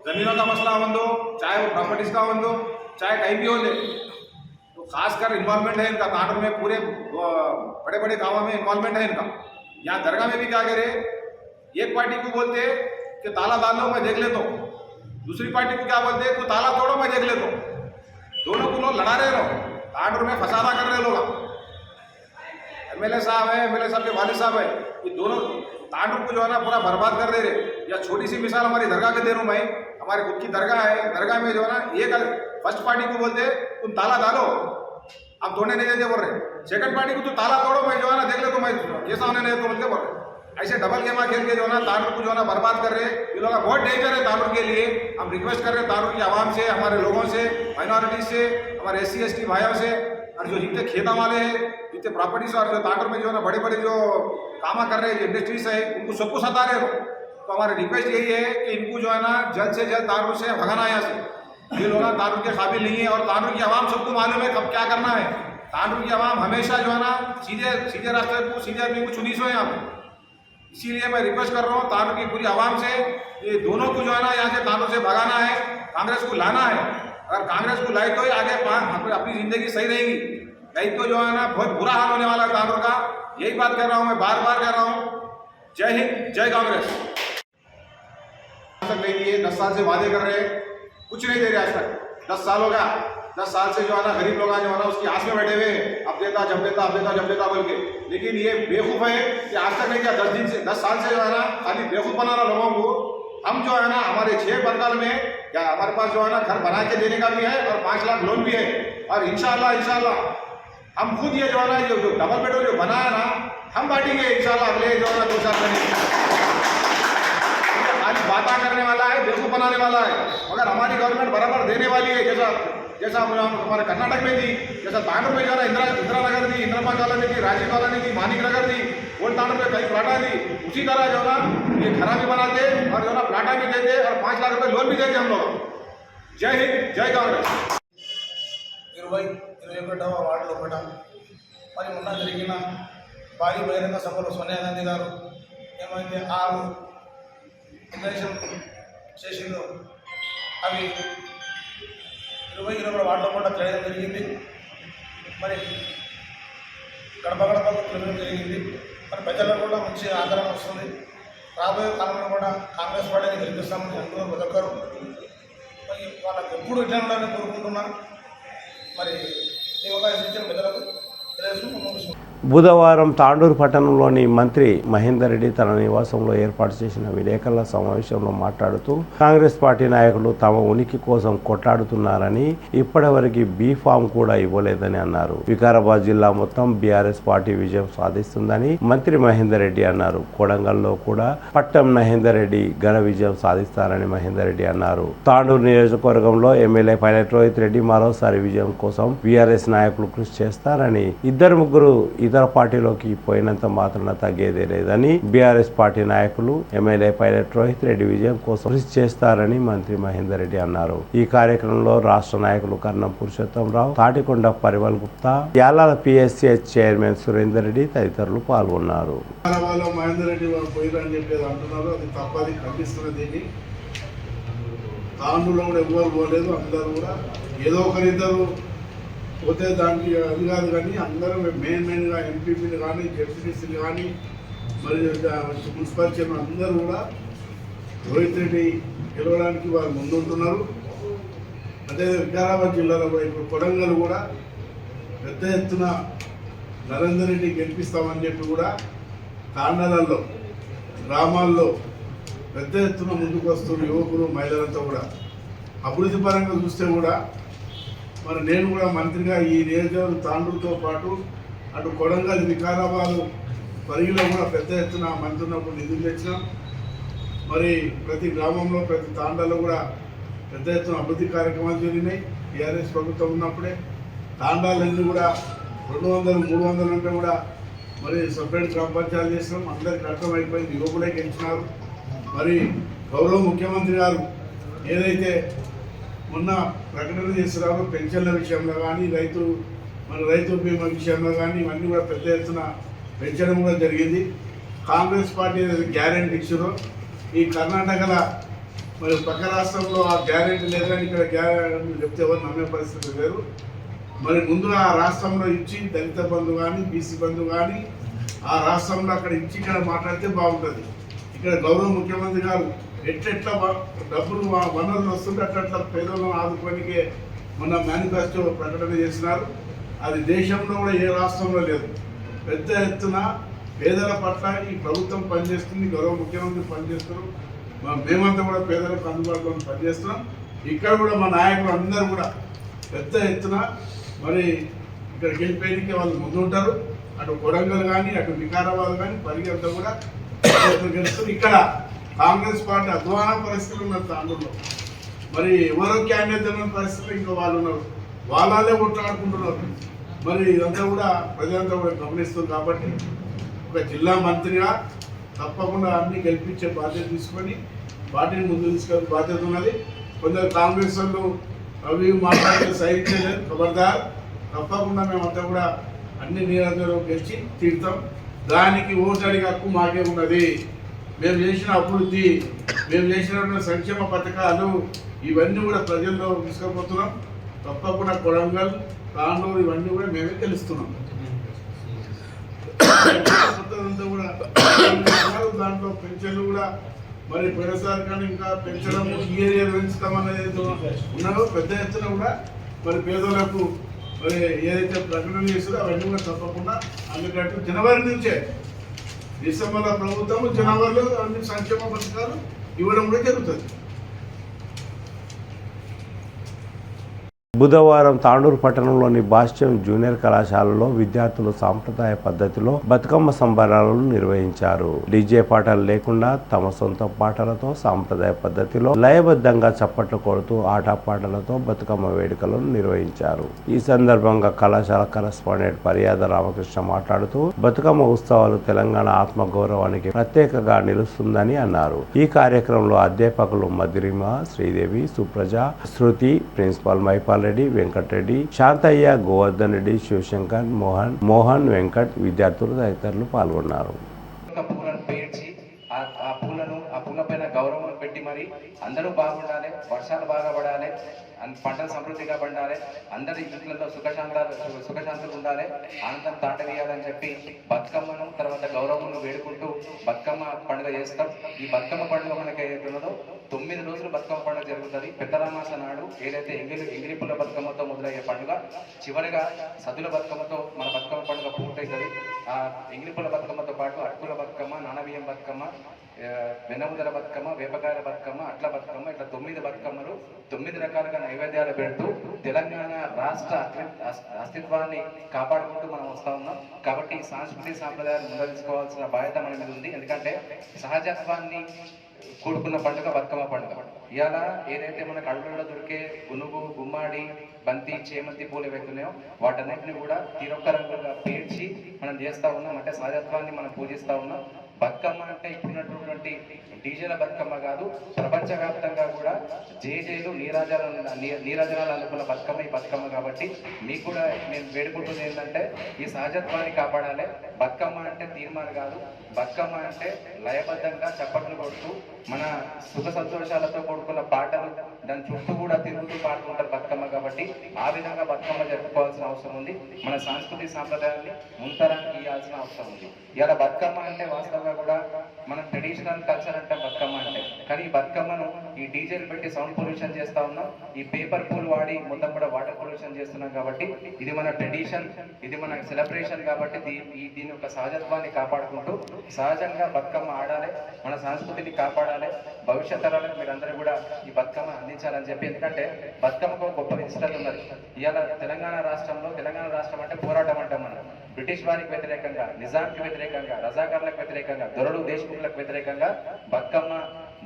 जमीनों का मसला हो, चाहे वो प्रॉपर्टीज का हो, चाहे कहीं भी हो ले। तो खासकर इन्वॉल्वमेंट है इनका तांडुर में, पूरे बड़े बड़े गाँवों में इन्वॉल्वमेंट है इनका। यहाँ दरगाह में भी क्या करे, एक पार्टी को बोलते कि ताला डाल लो मैं देख लेता हूँ, दूसरी पार्टी को क्या बोलते तो ताला तोड़ो मैं देख लेता हूँ। दोनों को लोग लड़ा रहे लोग, तांडुर में फसादा कर रहे लोग। एमएलए साहब है, एमएलए साहब के वालिद साहब है, ये दोनों तांडुर को जो है ना पूरा बर्बाद कर दे रहे। या छोटी सी मिसाल हमारी दरगाह के दे रहा हूँ मैं, हमारी खुद की दरगाह है, दरगाह में जो है ना एक फर्स्ट पार्टी को बोलते तुम ताला डालो, आप तोड़ने नहीं देते बोल रहे। सेकंड पार्टी को तो ताला तोड़ो मैं जो है ना देख ले तो मैं कैसा होने नहीं तो बोलते बोल रहे। ऐसे डबल गेमा खेल के जो है ना तांडुर को जो है ना बर्बाद कर रहे। ये लोग बहुत डेंजर है तांडुर के लिए। हम रिक्वेस्ट कर रहे हैं तांडुर की आवाम से, हमारे लोगों से, माइनॉरिटी से, हमारे SC ST भाइयों से, और जो जितने खेता वाले हैं, जितने प्रॉपर्टीज और जो तांडुर में जो है ना बड़े बड़े जो कामा कर रहे हैं, इंडस्ट्रीज है, उनको सबको सता रहे हो। तो हमारी रिक्वेस्ट यही है कि इनको जो है ना जल्द से जल्द तांडुर से भगाना यहाँ से। ये लोग तांडुर के काबिल नहीं है और तांडुर की आवाम सबको मालूम है कब क्या करना है। तांडुर की आवाम हमेशा जो है ना सीधे रास्ते को, सीधे आदमी को चुनी सो है यहाँ पे। इसीलिए मैं रिक्वेस्ट कर रहा हूँ तांडुर की पूरी आवाम से, ये दोनों को जो है ना यहाँ से तांडुर से भगाना है, कांग्रेस को लाना है। अगर कांग्रेस को लाई तो ही आगे अपनी जिंदगी सही रहेगी, नहीं तो जो है ना बहुत बुरा हाल होने वाला है तांडुर का। यही बात कर रहा हूँ मैं, बार बार कह रहा हूँ। जय हिंद, जय कांग्रेस। नहीं दिए, 10 साल से वादे कर रहे, कुछ नहीं दे रहे आज तक। 10 साल हो गया, 10 साल से जो है ना गरीब लोग जो है ना उसकी आस में बैठे हुए, अब देता जब देता अब देता जब देता बोल के। लेकिन ये बेवकूफ़ है कि आज तक नहीं किया। 10 साल से जो है ना खाली बेवकूफ़ बना रहा लोगों को। हम जो है ना हमारे 6 बरकाल में क्या हमारे पास जो है ना घर बना के देने का भी है और 5 लाख लोन भी है। और इंशाल्लाह हम खुद ये जो है ना जो डबल बेडरूम जो बनाया ना हम बांटेंगे इंशाल्लाह अगले जो है ना 2 साल में। खाली बातें करने वाला है, बेवकूफ़ बनाने वाला है। मगर हमारी गवर्नमेंट बराबर देने वाली है, जैसा हमारे कर्नाटक में दी, जैसा तांडुर में जो है ना इंदिरा नगर दी, इंदिरा कॉलोनी दी, राजीव कॉलोनी दी, मानिक नगर दी, ओल्ड तांडुर में कई प्लाटा दी। उसी तरह जो है ना ये घरा भी बनाते और जो है ना प्लाटा भी देते और 5 लाख रुपये लोन भी देते हम लोग। जय हिंद, जय कांग्रेस। 21వ వార్డులో కూడా మరి మొన్న జరిగిన భారీ బహిరంగ సభలో సోనియా గాంధీ గారు ఏమైతే 6 డిక్లరేషన్ చేసిందో అవి 20 వాటిలో కూడా తెలియడం జరిగింది. మరి గడప గడపకు తిరగడం జరిగింది. మరి ప్రజల్లో కూడా మంచి ఆదరణ వస్తుంది. రాబోయే కాలంలో కూడా కాంగ్రెస్ పార్టీని గెలిపిస్తామని అంటున్నారు ప్రతి ఒక్కరు. మరి వాళ్ళకి ఎప్పుడు ఇట్లా ఉండాలని కోరుకుంటున్నాను. మరి ఈ అవకాశం ఇచ్చిన పెద్దలకు తెలియజేసుకుంటూ బుధవారం తాండూరు పట్టణంలోని మంత్రి మహేందర్ రెడ్డి తన నివాసంలో ఏర్పాటు చేసిన విలేకరుల సమావేశంలో మాట్లాడుతూ కాంగ్రెస్ పార్టీ నాయకులు తమ ఉనికి కోసం కొట్లాడుతున్నారని ఇప్పటివరకు బీ ఫామ్ కూడా ఇవ్వలేదని అన్నారు. వికారాబాద్ జిల్లా మొత్తం బీఆర్ఎస్ పార్టీ విజయం సాధిస్తుందని మంత్రి మహేందర్ రెడ్డి అన్నారు. కొడంగల్లో కూడా పట్టం మహేందర్ రెడ్డి ఘన విజయం సాధిస్తారని మహేందర్ రెడ్డి అన్నారు. తాండూరు నియోజకవర్గంలో ఎమ్మెల్యే పైలట్ రోహిత్ రెడ్డి మరోసారి విజయం కోసం బీఆర్ఎస్ నాయకులు కృషి చేస్తారని, 2-3 ఇతర పార్టీలోకి పోయినంత మాత్రాన తగ్గేదే లేదని బీఆర్ఎస్ పార్టీ నాయకులు ఎమ్మెల్యే పైలట్ రోహిత్ రెడ్డి విజయం కోసం కృషి చేస్తారని మంత్రి మహేందర్ రెడ్డి అన్నారు. ఈ కార్యక్రమంలో రాష్ట్ర నాయకులు కర్ణం పురుషోత్తంరావు, తాటికొండ పరిమల్ గుప్తా, యాలాల పిఎస్సిహెచ్ చైర్మన్ సురేందర్ రెడ్డి తదితరులు పాల్గొన్నారు. మహేందర్ రెడ్డి పోయిరని చెప్పేది అంటున్నారు. అది తప్పది, ఖండిస్తున్నది. తాండూరులో కూడా ఎవ్వరు పోలేదు. అందరూ కూడా ఏదో ఒకరిద్దరు పోతే దానికి అది కాదు. కానీ అందరూ మెయిన్గా ఎంపీపీలు కానీ జెడ్పీటీసీలు కానీ మరి మున్సిపల్ చైర్మన్ అందరూ కూడా రోహిత్ రెడ్డి గెలవడానికి వారు ముందుంటున్నారు. అదే వికారాబాద్ జిల్లాలో ఇప్పుడు కొడంగల్ కూడా పెద్ద ఎత్తున నరేందర్ రెడ్డి గెలిపిస్తామని చెప్పి కూడా తాండాలలో గ్రామాల్లో పెద్ద ఎత్తున ముందుకు వస్తున్న యువకులు మహిళలతో కూడా అభివృద్ధి పరంగా చూస్తే కూడా మరి నేను కూడా మంత్రిగా ఈ నియోజకవర్గం తాండూరుతో పాటు అటు కొడంగల్ వికారాబాద్ పరిగిలో కూడా పెద్ద ఎత్తున మంత్రి ఉన్నప్పుడు నిధులు తెచ్చినాం. మరి ప్రతి గ్రామంలో ప్రతి తాండాలో కూడా పెద్ద ఎత్తున అభివృద్ధి కార్యక్రమాలు జరిగినాయి. టీఆర్ఎస్ ప్రభుత్వం ఉన్నప్పుడే తాండాలన్నీ కూడా 200-300 అంటే కూడా మరి సపరేట్ గ్రామ పంచాయతీలు చేసినాం. అందరికి అర్థమైపోయింది, యువకులే గెలిచినారు. మరి గౌరవ ముఖ్యమంత్రి గారు ఏదైతే మొన్న ప్రకటన చేస్తున్నారో పెన్షన్ల విషయంలో కానీ రైతు బీమా విషయంలో కానీ ఇవన్నీ కూడా పెద్ద ఎత్తున పెంచడం కూడా జరిగింది. కాంగ్రెస్ పార్టీ గ్యారెంటీ ఇచ్చారో ఈ కర్ణాటకలో మరి పక్క రాష్ట్రంలో ఆ గ్యారెంటీ లేదు, కానీ ఇక్కడ గ్యారెంటీ చెప్తే ఎవరు నమ్మే పరిస్థితి లేదు. మరి ముందుగా ఆ రాష్ట్రంలో ఇచ్చి దళిత బంధు కానీ బీసీ బంధు కానీ ఆ రాష్ట్రంలో అక్కడ ఇచ్చి ఇక్కడ మాట్లాడితే బాగుంటుంది. ఇక్కడ గౌరవ ముఖ్యమంత్రి గారు ఎట్లా డబ్బులు వనరులు వస్తుంటే అట్లా పేదలను ఆదుకోనికే మొన్న మేనిఫెస్టో ప్రకటన చేసినారు. అది దేశంలో కూడా ఏ రాష్ట్రంలో లేదు. పెద్ద ఎత్తున పేదల పట్ల ఈ ప్రభుత్వం పనిచేస్తుంది, గౌరవ ముఖ్యమంత్రి పనిచేస్తున్నారు. మేమంతా కూడా పేదలకు అందుబాటులో పనిచేస్తున్నాం. ఇక్కడ కూడా మా నాయకులు అందరూ కూడా పెద్ద ఎత్తున మరి ఇక్కడ గెలిపేయడానికి వాళ్ళు ముందుంటారు. అటు కొడంగల్ కానీ అటు వికారాబాద్ కానీ పరిగెత్తా కూడా గెలుస్తుంది. ఇక్కడ కాంగ్రెస్ పార్టీ అధ్వాన పరిస్థితులు ఉన్నారు తాండూరులో. మరి ఎవరో క్యాండిడేట్ తెలియని పరిస్థితులు ఇంకా వాళ్ళు ఉన్నారు, వాళ్ళే కొట్లాడుకుంటున్నారు. మరి ఇదంతా కూడా ప్రజలంతా కూడా గమనిస్తుంది. కాబట్టి ఒక జిల్లా మంత్రిగా తప్పకుండా అన్ని గెలిపించే బాధ్యత తీసుకొని పార్టీని ముందు తీసుకెళ్ళే బాధ్యత ఉన్నది. కొందరు కాంగ్రెస్ వాళ్ళు అవి మాట్లాడితే సహించలేదు. ఖబర్దార్, తప్పకుండా మేమంతా కూడా అన్ని నియోజకవర్గం గెలిచి తీరుతాం. దానికి ఓటు అడిగే హక్కు మాకే ఉన్నది. మేము చేసిన అభివృద్ధి, మేము చేసిన సంక్షేమ పథకాలు ఇవన్నీ కూడా ప్రజల్లో తీసుకుపోతున్నాం. తప్పకుండా కొడంగల్, తాండూరు ఇవన్నీ కూడా మేమే తెలుస్తున్నాం. కూడా దాంట్లో పెన్షన్లు కూడా మరి పోయినసారి కానీ ఇంకా పెంచడం ఈ ఏరియాలో పెంచుతాం అనేది ఉన్నారో పెద్ద ఎత్తున కూడా మరి పేదలకు మరి ఏదైతే ప్రకటన చేస్తారో అవన్నీ కూడా తప్పకుండా అందుకంటూ జనవరి నుంచే డిసెంబర్లో ప్రభుత్వం జనవరిలో అన్ని సంక్షేమ పథకాలు ఇవ్వడం కూడా జరుగుతుంది. బుధవారం తాండూరు పట్టణంలోని భాష్యం జూనియర్ కళాశాలలో విద్యార్థులు సాంప్రదాయ పద్ధతిలో బతుకమ్మ సంబరాలను నిర్వహించారు. డీజే పాటలు లేకుండా తమ సొంత పాటలతో సాంప్రదాయ పద్ధతిలో లయబద్ధంగా చప్పట్లు కొడుతూ ఆటపాటలతో బతుకమ్మ వేడుకలను నిర్వహించారు. ఈ సందర్భంగా కళాశాల కరెస్పాండెంట్ పర్యాద రామకృష్ణ మాట్లాడుతూ బతుకమ్మ ఉత్సవాలు తెలంగాణ ఆత్మగౌరవానికి ప్రత్యేకంగా నిలుస్తుందని అన్నారు. ఈ కార్యక్రమంలో అధ్యాపకులు మధురిమ, శ్రీదేవి, సుప్రజ, శృతి, ప్రిన్సిపాల్ మైపాల్ రెడ్డి, వెంకటరెడ్డి, శాంతయ్య, గోవర్ధన్ రెడ్డి, శివశంకర్, మోహన్, వెంకట్, విద్యార్థులు తదితరులు పాల్గొన్నారు. పూలను పేర్చి ఆ పూల పైన గౌరవం పెట్టి మరి అందరూ బాగుండాలి, వర్షాలు బాగా పడాలి, పంటలు సమృద్ధిగా పండాలి, అందరి ఇంట్లో సుఖశాంతులు ఉండాలి, ఆనందం తాటవేయాలని చెప్పి బతుకమ్మను తర్వాత గౌరవమును వేడుకుంటూ బతుకమ్మ పండుగ చేస్తాం. ఈ బతుకమ్మ పండుగ మనకి ఏదైతున్నదో 9 రోజులు బతుకమ్మ పండుగ జరుగుతుంది. పెద్దరామాస నాడు ఏదైతే ఎంగిలి పుల్ల బతుకమ్మతో మొదలయ్యే పండుగ చివరిగా సద్దుల బతుకమ్మతో మన బతుకమ్మ పండుగ పూర్తవుతుంది. ఆ ఎంగిలి పుల్ల బతుకమ్మతో పాటు అటుకుల బతుకమ్మ, నానబియ్యం బతుకమ్మ, వెనముదల బతుకమ్మ, వేపకాయల బతుకమ్మ, అట్ల బతుకమ్మ, ఇట్లా 9 బతుకమ్మలు 9 రకాలుగా నైవేద్యాలు పెడుతూ తెలంగాణ రాష్ట్ర అస్తిత్వాన్ని కాపాడుకుంటూ మనం వస్తా ఉన్నాం. కాబట్టి సాంస్కృతిక సాంప్రదాయాలు ముందుకోవాల్సిన బాధ్యత మన మీద ఉంది. ఎందుకంటే సహజత్వాన్ని కూడుకున్న పండుగ బతుకమ్మ పండుగ. ఇవాళ ఏదైతే మనకు అడవులలో దొరికే గునుగు, గుమ్మాడి, బంతి, చేమంతి పూలు ఏవైతున్నాయో వాటన్నిటిని కూడా తీరొక్క రంగులుగా పేర్చి మనం చేస్తూ ఉన్నాం. అంటే సహజత్వాన్ని మనం పూజిస్తూ ఉన్నాం. బతుకమ్మ అంటే ఇప్పుడున్నటువంటి డీజేల బతుకమ్మ కాదు, ప్రపంచవ్యాప్తంగా కూడా జేజేలు నీరాజనాలు అనుకున్న బతుకమ్మ ఈ బతుకమ్మ. కాబట్టి మీకు కూడా నేను వేడుకుంటుంది ఏంటంటే ఈ సహజత్వాన్ని కాపాడాలి. బతుకమ్మ అంటే తీర్మానం కాదు, బతుకమ్మ అంటే లయబద్ధంగా చప్పట్లు కొడుతూ మన సుఖ సంతోషాలతో కూడుకున్న పాటలు దాని చుట్టూ కూడా తిరుగుతూ పాడుకుంటారు బతుకమ్మ. కాబట్టి ఆ విధంగా బతుకమ్మ జరుపుకోవాల్సిన అవసరం ఉంది. మన సాంస్కృతిక సాంప్రదాయాన్ని ముంతరానికి ఇవ్వాల్సిన అవసరం ఉంది. ఇలా బతుకమ్మ అంటే వాస్తవంగా కూడా మనం ట్రెడిషనల్ కల్చర్ అంటే బతుకమ్మ అంటే, కానీ ఈ బతుకమ్మను ఈ డీజేలు పెట్టి సౌండ్ పొల్యూషన్ చేస్తా ఉన్నాం. ఈ పేపర్ పూలు వాడి మొత్తం కూడా వాటర్ పొల్యూషన్ చేస్తున్నాం. కాబట్టి ఇది మన ట్రెడిషన్, ఇది మన సెలబ్రేషన్. కాబట్టి దీని యొక్క సహజత్వాన్ని కాపాడుకుంటూ సహజంగా బతుకమ్మ ఆడాలి, మన సంస్కృతిని కాపాడాలి. భవిష్యత్ తరాలకు మీరందరూ కూడా ఈ బతుకమ్మ అందించాలని చెప్పి, ఎందుకంటే బతుకమ్మకు గొప్ప విశిష్టత ఉన్నది. ఇవాళ తెలంగాణ రాష్ట్రం అంటే పోరాటం అంటాం మనం. బ్రిటిష్ వారికి వ్యతిరేకంగా, నిజాంకి వ్యతిరేకంగా, రజాకార్లకు వ్యతిరేకంగా, దొరలు దేశముఖులకు వ్యతిరేకంగా బతుకమ్మ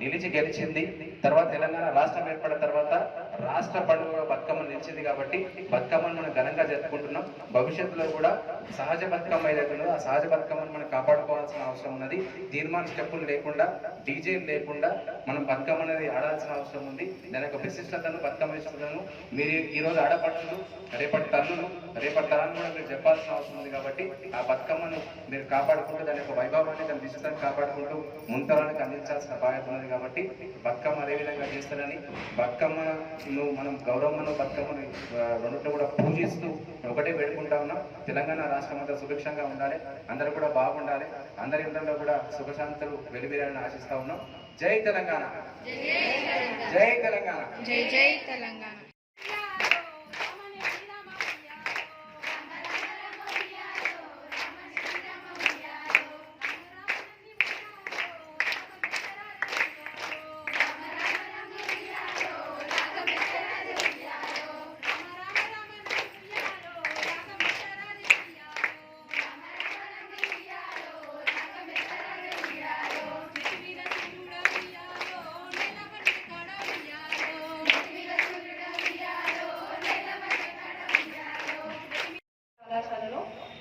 నిలిచి గెలిచింది. తర్వాత తెలంగాణ రాష్ట్రం ఏర్పడిన తర్వాత రాష్ట్ర పండుగ బతుకమ్మ నిలిచింది. కాబట్టి బతుకమ్మను మనం ఘనంగా జరుపుకుంటున్నాం. భవిష్యత్తులో కూడా సహజ బతుకమ్మ ఏదైతుందో ఆ సహజ బతుకమ్మను మనం కాపాడుకోవాల్సిన అవసరం ఉన్నది. తీర్మాన స్టెప్పులు లేకుండా, డీజేలు లేకుండా మనం బతుకమ్మ అనేది ఆడాల్సిన అవసరం ఉంది. దాని యొక్క విశిష్టతను, బతుకమ్మ విశిష్టతను మీరు ఈరోజు ఆడపడుతులు, రేపటి తల్లులు, రేపటి తరాన్ని కూడా మీరు చెప్పాల్సిన అవసరం ఉంది. కాబట్టి ఆ బతుకమ్మను మీరు కాపాడుకుంటూ దాని యొక్క వైభవాన్ని, దాని విశిష్టతను కాపాడుకుంటూ ముంతరానికి అందించాల్సిన బాధ్యత ఉన్నది. కాబట్టి బతుకమ్మ అదే విధంగా చేస్తారని, బతుకమ్మను మనం గౌరవమ్మను, బతుకమ్మను రెండింటిని కూడా పూజిస్తూ ఒకటే వేడుకుంటా ఉన్నాం. తెలంగాణ రాష్ట్రం అంతా సుభిక్షంగా ఉండాలి, అందరూ కూడా బాగుండాలి, అందరి ఇళ్లలో కూడా సుఖశాంతులు వెలువరాలని ఆశిస్తా ఉన్నాం. జై తెలంగాణ, జై తెలంగాణ, జై జై తెలంగాణ.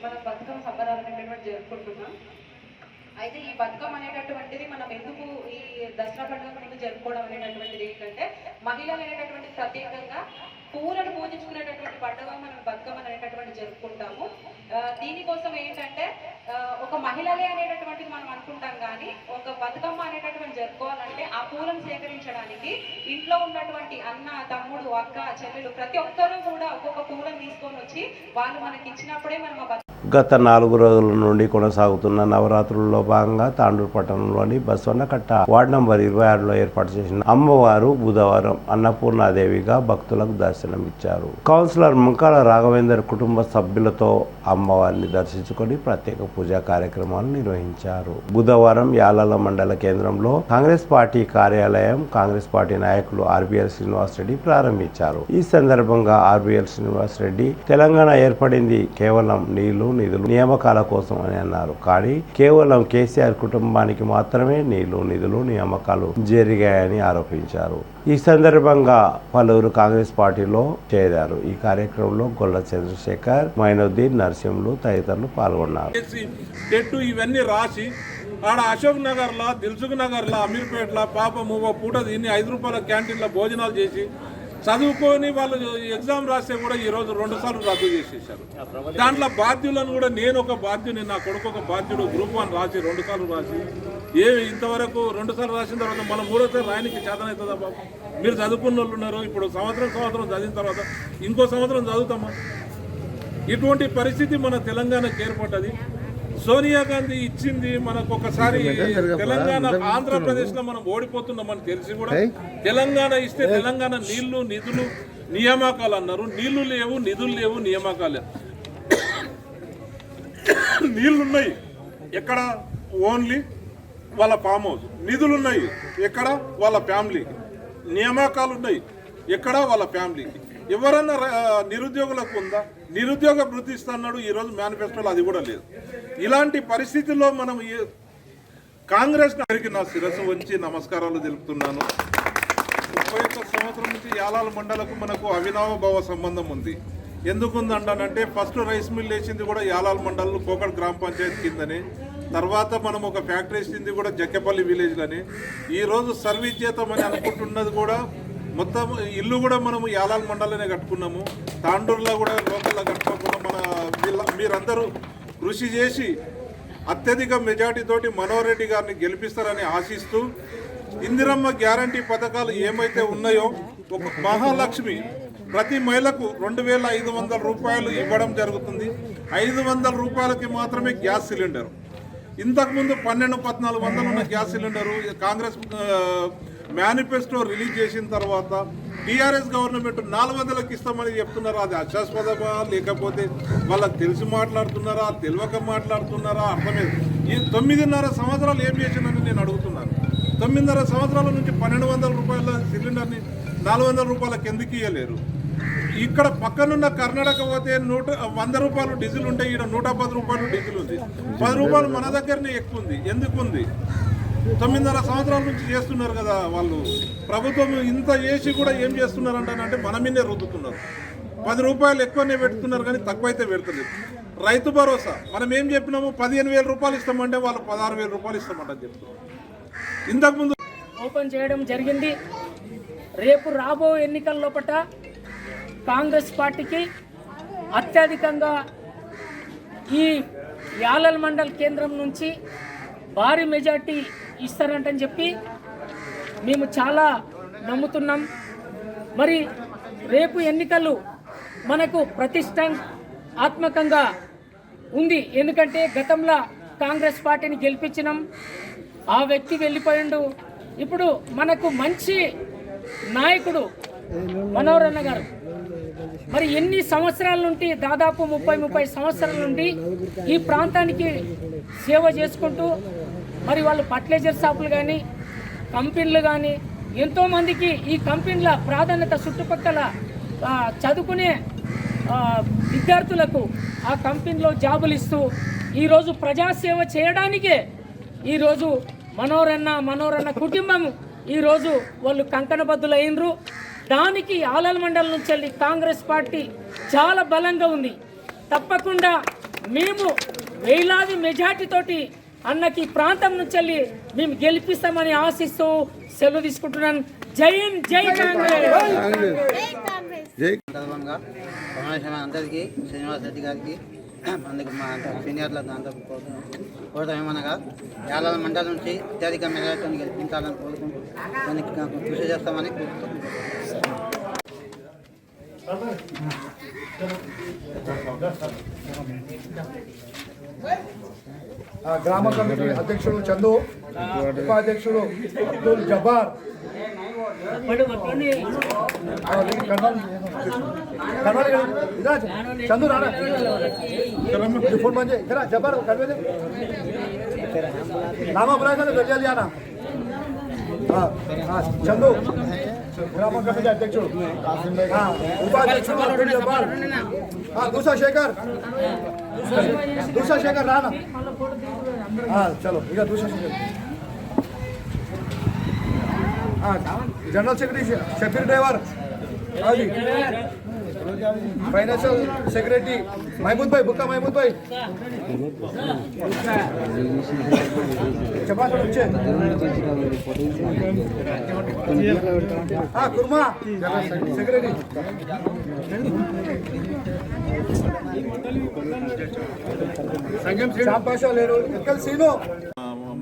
మనం బతుకమ్మ సంబరాలు అనేటటువంటి జరుపుకుంటున్నాం. అయితే ఈ బతుకమ్మ అనేటటువంటిది మనం ఎందుకు ఈ దసరా పండుగ ముందు జరుపుకోవడం అనేటటువంటిది ఏంటంటే, మహిళలు అనేటటువంటి ప్రత్యేకంగా పూలను పూజించుకునేటటువంటి పండుగ మనం బతుకమ్మ అనేటటువంటి జరుపుకుంటాము. దీనికోసం ఏంటంటే ఒక మహిళలే అనేటటువంటిది మనం అనుకుంటాం, కానీ ఒక బతుకమ్మ అనేటటువంటి జరుపుకోవాలంటే ఆ పూలను సేకరించడానికి ఇంట్లో ఉన్నటువంటి అన్న, తమ్ముడు, అక్క, చెల్లెలు ప్రతి ఒక్కరూ కూడా ఒక్కొక్క పూలను తీసుకొని వచ్చి వాళ్ళు మనకి ఇచ్చినప్పుడే మనం గత 4 రోజుల నుండి కొనసాగుతున్న నవరాత్రుల్లో భాగంగా తాండూరు పట్టణంలోని బస్వన్నకట్ట వార్డు నంబర్ 26లో ఏర్పాటు చేసిన అమ్మవారు బుధవారం అన్నపూర్ణాదేవిగా భక్తులకు దర్శనమిచ్చారు. కౌన్సిలర్ ముంకాల రాఘవేందర్ కుటుంబ సభ్యులతో అమ్మవారిని దర్శించుకొని ప్రత్యేక పూజా కార్యక్రమాలు నిర్వహించారు. బుధవారం యాలల మండల కేంద్రంలో కాంగ్రెస్ పార్టీ కార్యాలయం కాంగ్రెస్ పార్టీ నాయకులు ఆర్బీఎల్ శ్రీనివాసరెడ్డి ప్రారంభించారు. ఈ సందర్భంగా ఆర్బీఎల్ శ్రీనివాసరెడ్డి తెలంగాణ ఏర్పడింది కేవలం నీళ్లు, నిధులు, నియామకాల కోసం అని అన్నారు. కానీ కేవలం కేసీఆర్ కుటుంబానికి మాత్రమే నిధులు, నియామకాలు జరిగాయని ఆరోపించారు. ఈ సందర్భంగా పలువురు కాంగ్రెస్ పార్టీలో చేరారు. ఈ కార్యక్రమంలో గొల్ల చంద్రశేఖర్, మైనుద్దీన్, నరసింహులు తదితరులు పాల్గొన్నారు. ఇవన్నీ రాసి ఆడ అశోక్ నగర్లో, దిల్సుఖ్ నగర్లో, అమీర్పేటలో పాపం 3 పూట దీన్ని 5 రూపాయల క్యాంటీన్లో భోజనాలు చేసి చదువుకొని వాళ్ళు ఎగ్జామ్ రాస్తే కూడా ఈరోజు 2 సార్లు రద్దు చేసేసారు. దాంట్లో బాధ్యులను కూడా నేను ఒక బాధ్యుని, నా కొడుకు ఒక బాధ్యుడు గ్రూప్ 1 రాసి 2 సార్లు రాసి ఇంతవరకు 2 సార్లు రాసిన తర్వాత మనం 3సారి రాయనికి చేతనవుతుందా బాబు? మీరు చదువుకున్న వాళ్ళు ఉన్నారు, ఇప్పుడు సంవత్సరం చదివిన తర్వాత ఇంకో సంవత్సరం చదువుతామా? ఇటువంటి పరిస్థితి మన తెలంగాణకు ఏర్పడ్డది. సోనియా గాంధీ ఇచ్చింది మనకు ఒకసారి తెలంగాణ, ఆంధ్రప్రదేశ్లో మనం ఓడిపోతున్నామని తెలిసి కూడా తెలంగాణ ఇస్తే తెలంగాణ నీళ్లు నిధులు నియామకాలు అన్నారు. నీళ్లు లేవు, నిధులు లేవు, నియామకాలు నీళ్లున్నాయి ఎక్కడ? ఓన్లీ వాళ్ళ ఫామ్ హౌస్. నిధులున్నాయి ఎక్కడ? వాళ్ళ ఫ్యామిలీకి. నియామకాలు ఉన్నాయి ఎక్కడ? వాళ్ళ ఫ్యామిలీకి. ఎవరన్నా నిరుద్యోగులకు ఉందా? నిరుద్యోగ భృతి ఇస్తున్నాడు, ఈరోజు మేనిఫెస్టోలో అది కూడా లేదు. ఇలాంటి పరిస్థితుల్లో మనం కాంగ్రెస్ గారికి నా శిరస్సు వంచి నమస్కారాలు తెలుపుతున్నాను. 31 సంవత్సరం నుంచి యాలాల మండలకు మనకు అవినాభావ సంబంధం ఉంది. ఎందుకుందంటానంటే ఫస్ట్ రైస్ మిల్ వేసింది కూడా యాలాల మండలం కోకట్ గ్రామ పంచాయతీ కిందనే, తర్వాత మనం ఒక ఫ్యాక్టరీ వేసింది కూడా జక్కెపల్లి విలేజ్లోనే. ఈరోజు సర్వీస్ చేద్దామని అనుకుంటున్నది కూడా మొత్తం ఇల్లు కూడా మనము యాలాల మండలనే కట్టుకున్నాము. తాండూరులో కూడా లోకల్లో కట్టుకోకుండా మీరందరూ కృషి చేసి అత్యధిక మెజార్టీతోటి మనోహర్ రెడ్డి గారిని గెలిపిస్తారని ఆశిస్తూ, ఇందిరమ్మ గ్యారంటీ పథకాలు ఏమైతే ఉన్నాయో ఒక మహాలక్ష్మి ప్రతి మహిళకు 2500 రూపాయలు ఇవ్వడం జరుగుతుంది. 500 రూపాయలకి మాత్రమే గ్యాస్ సిలిండర్. ఇంతకుముందు 1200-1400 ఉన్న gas cylinder Congress manifesto release చేసిన తర్వాత టీఆర్ఎస్ గవర్నమెంట్ 400కి ఇస్తామని చెప్తున్నారు. అది అశాశ్వతమా లేకపోతే వాళ్ళకి తెలిసి మాట్లాడుతున్నారా, తెలియక మాట్లాడుతున్నారా అర్థమేది. ఈ 9.5 సంవత్సరాలు ఏం చేసిందని నేను అడుగుతున్నాను. 9.5 సంవత్సరాల నుంచి 1200 రూపాయల సిలిండర్ని 400 రూపాయలకు ఎందుకు ఇవ్వలేరు? ఇక్కడ పక్కనున్న కర్ణాటక పోతే 100 రూపాయలు డీజిల్ ఉంటే ఇక్కడ 110 రూపాయలు డీజిల్ ఉంది. 10 రూపాయలు మన దగ్గరనే ఎక్కువ ఉంది. ఎందుకు ఉంది? 9.5 సంవత్సరాల నుంచి చేస్తున్నారు కదా వాళ్ళు. ప్రభుత్వం ఇంత చేసి కూడా ఏం చేస్తున్నారు అంటే మన మీదే రుద్దుతున్నారు. 10 రూపాయలు ఎక్కువనే పెడుతున్నారు కానీ తక్కువైతే పెడతలేదు. రైతు భరోసా మనం ఏం చెప్పినాము, 15,000 రూపాయలు ఇస్తామంటే వాళ్ళు 16,000 రూపాయలు ఇస్తామంటే చెప్తున్నారు. ఇంతకుముందు ఓపెన్ చేయడం జరిగింది. రేపు రాబో ఎన్నికల లోపట కాంగ్రెస్ పార్టీకి అత్యధికంగా ఈ యాలల్ మండల్ కేంద్రం నుంచి భారీ మెజార్టీ ఇస్తారంటని చెప్పి మేము చాలా నమ్ముతున్నాం. మరి రేపు ఎన్నికలు మనకు ప్రతిష్టాత్మకంగా ఉంది. ఎందుకంటే గతంలో కాంగ్రెస్ పార్టీని గెలిపించినాం, ఆ వ్యక్తి వెళ్ళిపోయిండు. ఇప్పుడు మనకు మంచి నాయకుడు మనోహర్ అన్న గారు మరి ఎన్ని సంవత్సరాల నుండి, దాదాపు 30 సంవత్సరాల నుండి ఈ ప్రాంతానికి సేవ చేసుకుంటూ మరి వాళ్ళు ఫర్టిలైజర్ షాపులు కానీ కంపెనీలు కానీ ఎంతోమందికి ఈ కంపెనీల ప్రాధాన్యత చుట్టుపక్కల చదువుకునే విద్యార్థులకు ఆ కంపెనీలో జాబులు ఇస్తూ ఈరోజు ప్రజాసేవ చేయడానికే ఈరోజు మనోహర్ అన్న కుటుంబం ఈరోజు వాళ్ళు కంకణబద్దులు అయినరు. దానికి ఆలల్ మండలం నుంచి వెళ్ళి కాంగ్రెస్ పార్టీ చాలా బలంగా ఉంది. తప్పకుండా మేము వేలాది మెజార్టీతోటి అన్నకి ప్రాంతం నుంచి వెళ్ళి మేము గెలిపిస్తామని ఆశిస్తూ సెలవు తీసుకుంటున్నాను. జై హింద్, జై కాంగ్రెస్. అందరికీ శ్రీనివాస్ రెడ్డి గారికి అందుకు మా సీనియర్లకు అందరూ కోరడం ఏమనగా యాలాల మండలం నుంచి అత్యధిక మెజార్టీని గెలిపించాలని కోరుకుంటూ దానికి కృషి చేస్తామని కోరుకుంటున్నాం. గ్రామ కమిటీ అధ్యక్షుడు చందు, ఉపాధ్యక్షుడు అబ్దుల్ జబ్బార్, చందు రానా ఫోన్ బంద్ చేయి జబ్బార్ నామా బులా గజాలి ఆనా చందు గ్రామ కమిటీ అధ్యక్షుడు, ఉపాధ్యక్షుడు అబ్దుల్ జబ్బార్, दूसरा शेखर राणा. हाँ चलो इक दूसरा शेखर. हाँ जनरल सेक्रेटरी शफीर ड्राइवर. हाँ जी ఫైనాన్షియల్ సెక్రటరీ మహమూద్ భాయ్, బుక్కా మహమూద్ భాయ్ చెప్పాలి వచ్చే కుర్మా సెక్రటరీ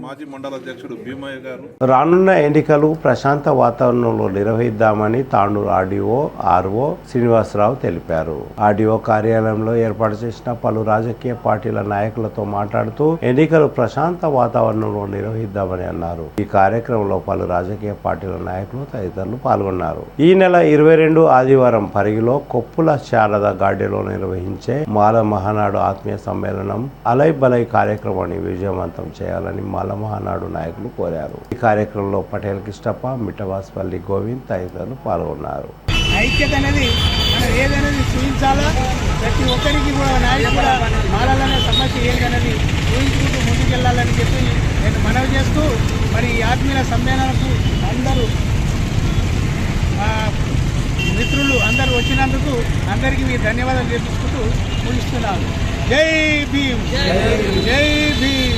మాజీ మండల అధ్యక్షుడు భీమయ్య గారు. రానున్న ఎన్నికలు ప్రశాంత వాతావరణంలో నిర్వహిద్దామని తాండూరు ఆర్డీఓ ఆర్ఓ శ్రీనివాసరావు తెలిపారు. ఆర్డీఓ కార్యాలయంలో ఏర్పాటు చేసిన పలు రాజకీయ పార్టీల నాయకులతో మాట్లాడుతూ ఎన్నికలు ప్రశాంత వాతావరణంలో నిర్వహిద్దామని అన్నారు. ఈ కార్యక్రమంలో పలు రాజకీయ పార్టీల నాయకులు తదితరులు పాల్గొన్నారు. ఈ నెల 22 ఆదివారం పరిగిలో కొప్పుల శారద గార్డెన్లో నిర్వహించే మాల మహానాడు ఆత్మీయ సమ్మేళనం అలై బలై కార్యక్రమాన్ని విజయవంతం చేయాలని మాల మహానాడు నాయకులు కోరారు. ఈ కార్యక్రమంలో పటేల్ కిష్టప్ప, మిట్టవాస్పల్లి గోవింద్ తదితరులు పాల్గొన్నారు. ఐక్యత అనేది మనం ఏదనేది చూపించాలా, ప్రతి ఒక్కరికి కూడా నాయకులు కూడా మాలాలనే సమస్య ఏంటనేది చూపించుకుంటూ ముందుకెళ్లాలని చెప్పి నేను మనవి చేస్తూ మరి ఈ ఆత్మీయ సమ్మేళనకు అందరూ మిత్రులు అందరూ వచ్చినందుకు అందరికీ మీ ధన్యవాదాలు చెప్పుకుంటూ ముగిస్తున్నాను. జై భీమ్, జై భీమ్.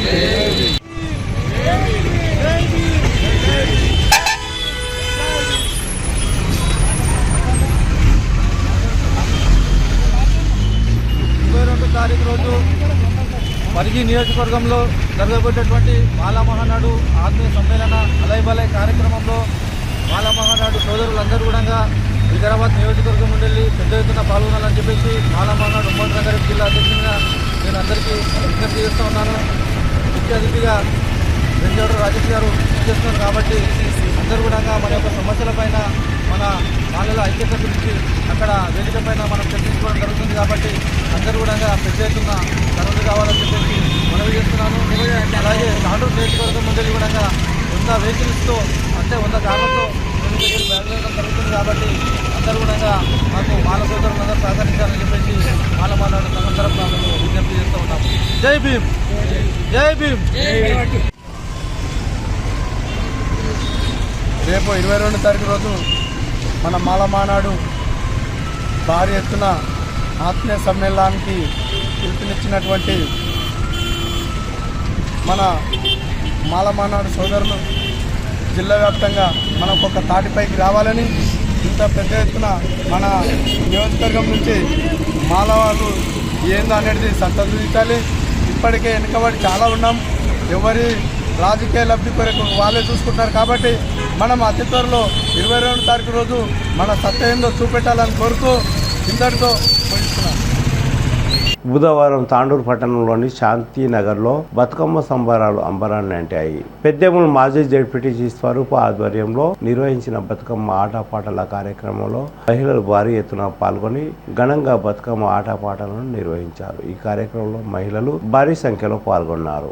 తారీఖు రోజు పరిగి నియోజకవర్గంలో జరగబోయేటటువంటి మాలా మహానాడు ఆత్మీయ సమ్మేళన అలైబలై కార్యక్రమంలో మాలా మహానాడు సోదరులందరూ కూడా వికారాబాద్ నియోజకవర్గం నుండి పెద్ద ఎత్తున పాల్గొనాలని చెప్పేసి మాలా మహానాడు ఉమ్మడి రంగారెడ్డి జిల్లా అధ్యక్షునిగా నేను అందరికీ విజ్ఞప్తి చేస్తూ ఉన్నాను. ముఖ్య అతిథిగా వెంకటరావు రాజేష్ గారు చేస్తున్నారు కాబట్టి అందరూ కూడా మన యొక్క సమస్యలపైన, మన మాలల ఐక్యత గురించి అక్కడ వేదిక పైన మనం చర్చించుకోవడం జరుగుతుంది కాబట్టి అందరూ కూడా పెద్ద ఎత్తున తరలి కావాలని చెప్పేసి మనవి చేస్తున్నాను. అలాగే తాండూరు నియోజకవర్గం నుండి కూడా 100 వెహికల్స్తో అంటే 100 కార్లతో బయలుదేరడం జరుగుతుంది కాబట్టి అందరూ కూడా మాకు మాల సోదరులందరూ సహకరించాలని చెప్పేసి మాల మాలాడు సంఘం తరఫున మేము విజ్ఞప్తి చేస్తూ ఉన్నాము. జై భీమ్, జై భీమ్. రేపు 22 తారీఖు రోజు మన మాల మానాడు భారీ ఎత్తున ఆత్మీయ సమ్మేళనానికి పిలుపునిచ్చినటువంటి మన మాల మానాడు సోదరులు జిల్లా వ్యాప్తంగా మనకు ఒక తాటిపైకి రావాలని, ఇంత పెద్ద ఎత్తున మన నియోజకవర్గం నుంచి మాల వాళ్ళు ఏందో అనేది సంతోషించాలి. ఇప్పటికే వెనుకబడి చాలా ఉన్నాం. ఎవరి రాజకీయ లబ్ధి కొరకు వాళ్ళే చూసుకుంటున్నారు కాబట్టి మనం అతి త్వరలో 22 తారీఖు రోజు మన సత్తా ఏందో చూపెట్టాలని కోరుతూ ఇంతటితో ముగిస్తున్నాం. బుధవారం తాండూరు పట్టణంలోని శాంతినగర్లో బతుకమ్మ సంబరాలు అంబరాన్ని అంటాయి. పెద్దెములు మాజీ జడ్పీటీసీ స్వరూప ఆధ్వర్యంలో నిర్వహించిన బతుకమ్మ ఆటపాటల కార్యక్రమంలో మహిళలు భారీ ఎత్తున పాల్గొని ఘనంగా బతుకమ్మ ఆటపాటలను నిర్వహించారు. ఈ కార్యక్రమంలో మహిళలు భారీ సంఖ్యలో పాల్గొన్నారు.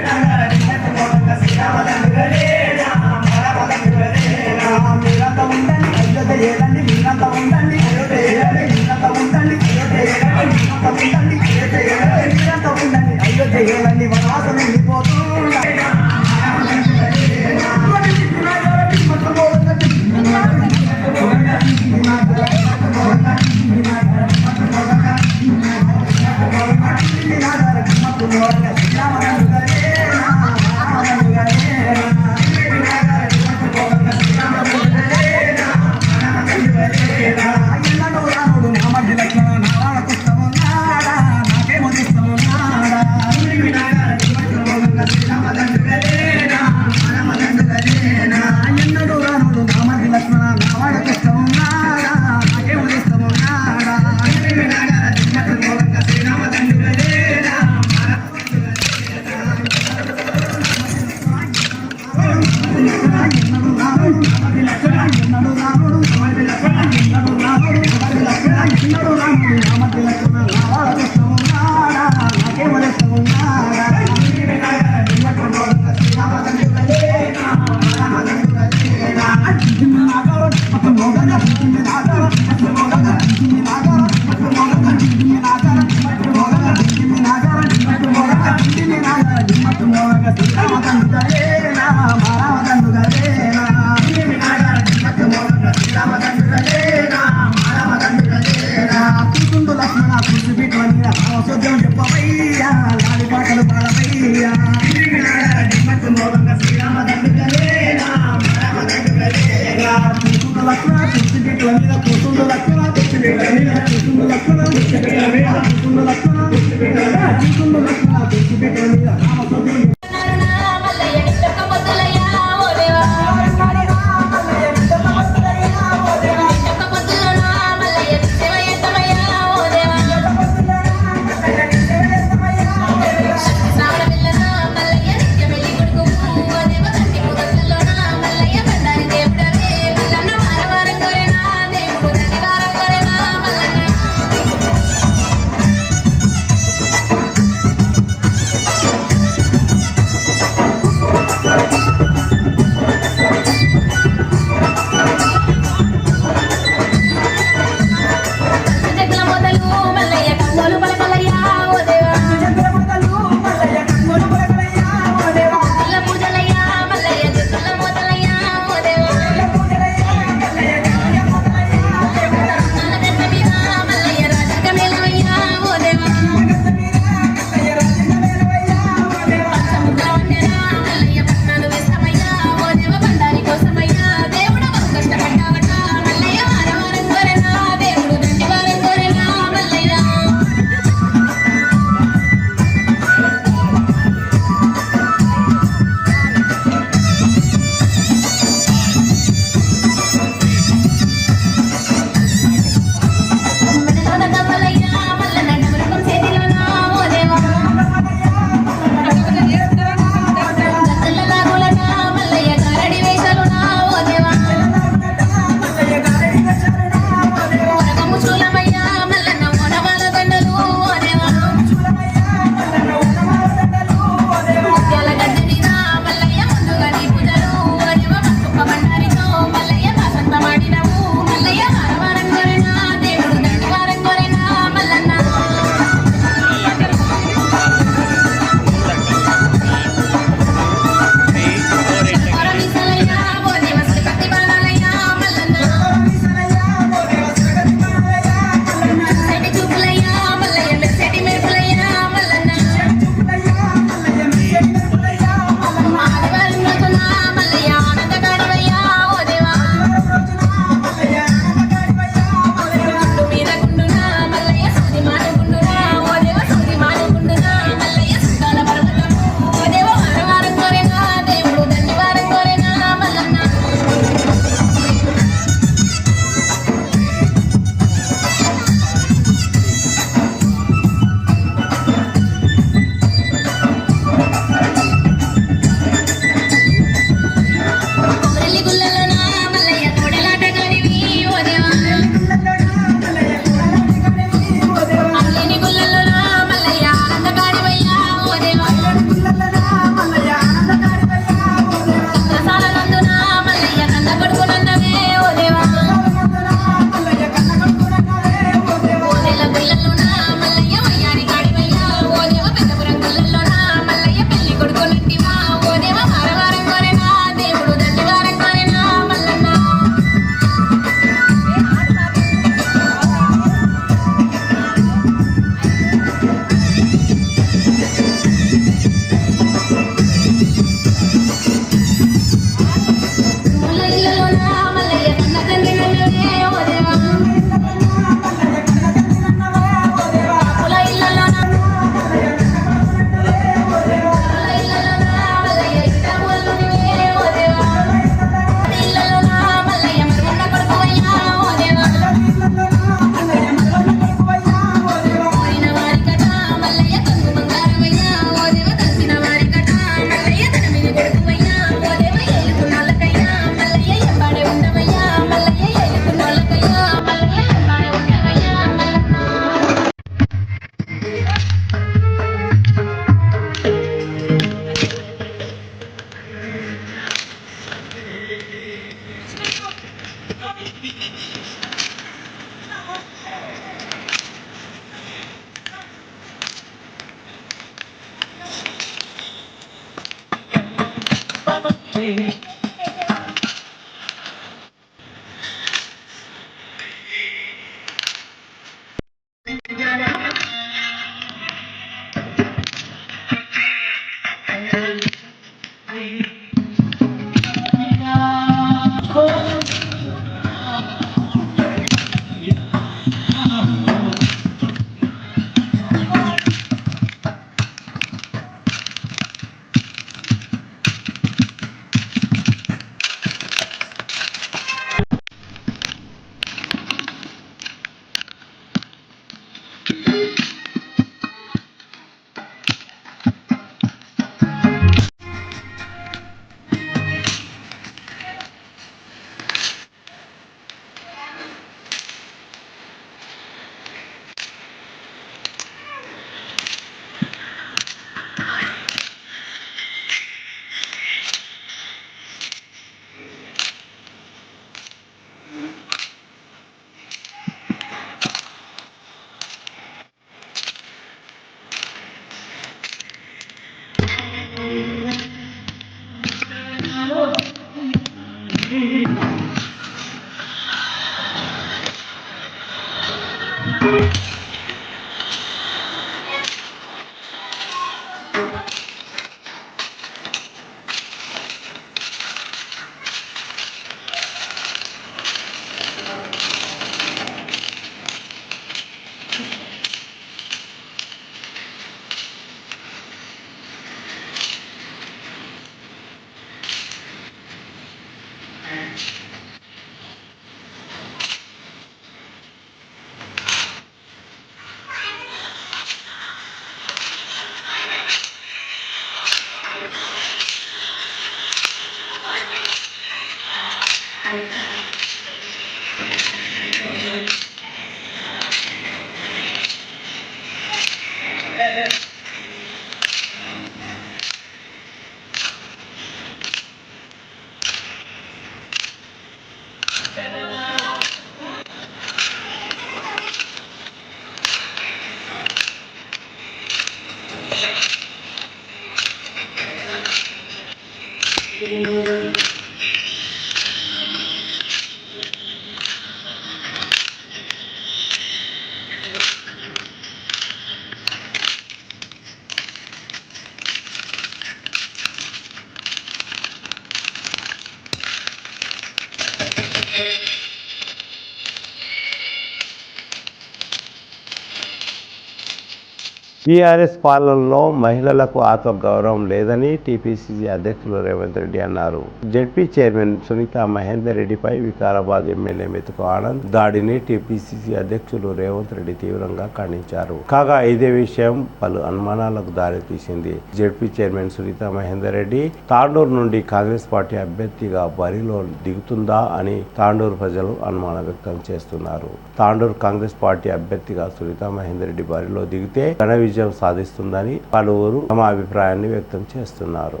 టీఆర్ఎస్ పాలనలో మహిళలకు ఆత్మగౌరవం లేదని టీపీసీసీ అధ్యక్షులు రేవంత్ రెడ్డి అన్నారు. జెడ్పీ చైర్మన్ సునీతా మహేందర్ రెడ్డిపై వికారాబాద్ ఎమ్మెల్యే మెతుకు ఆనంద్ దాడిని టీపీసీసీ అధ్యక్షులు రేవంత్ రెడ్డి తీవ్రంగా ఖండించారు. కాగా ఇదే విషయం పలు అనుమానాలకు దారితీసింది. జెడ్పీ చైర్మన్ సునీతా మహేందర్ రెడ్డి తాండూరు నుండి కాంగ్రెస్ పార్టీ అభ్యర్థిగా బరిలో దిగుతుందా అని తాండూరు ప్రజలు అనుమానం వ్యక్తం చేస్తున్నారు. తాండూరు కాంగ్రెస్ పార్టీ అభ్యర్థిగా సునీతా మహేందర్ రెడ్డి బరిలో దిగితే ఘన విజయం సాధిస్తుందని పలువురు తమ అభిప్రాయాన్ని వ్యక్తం చేస్తున్నారు.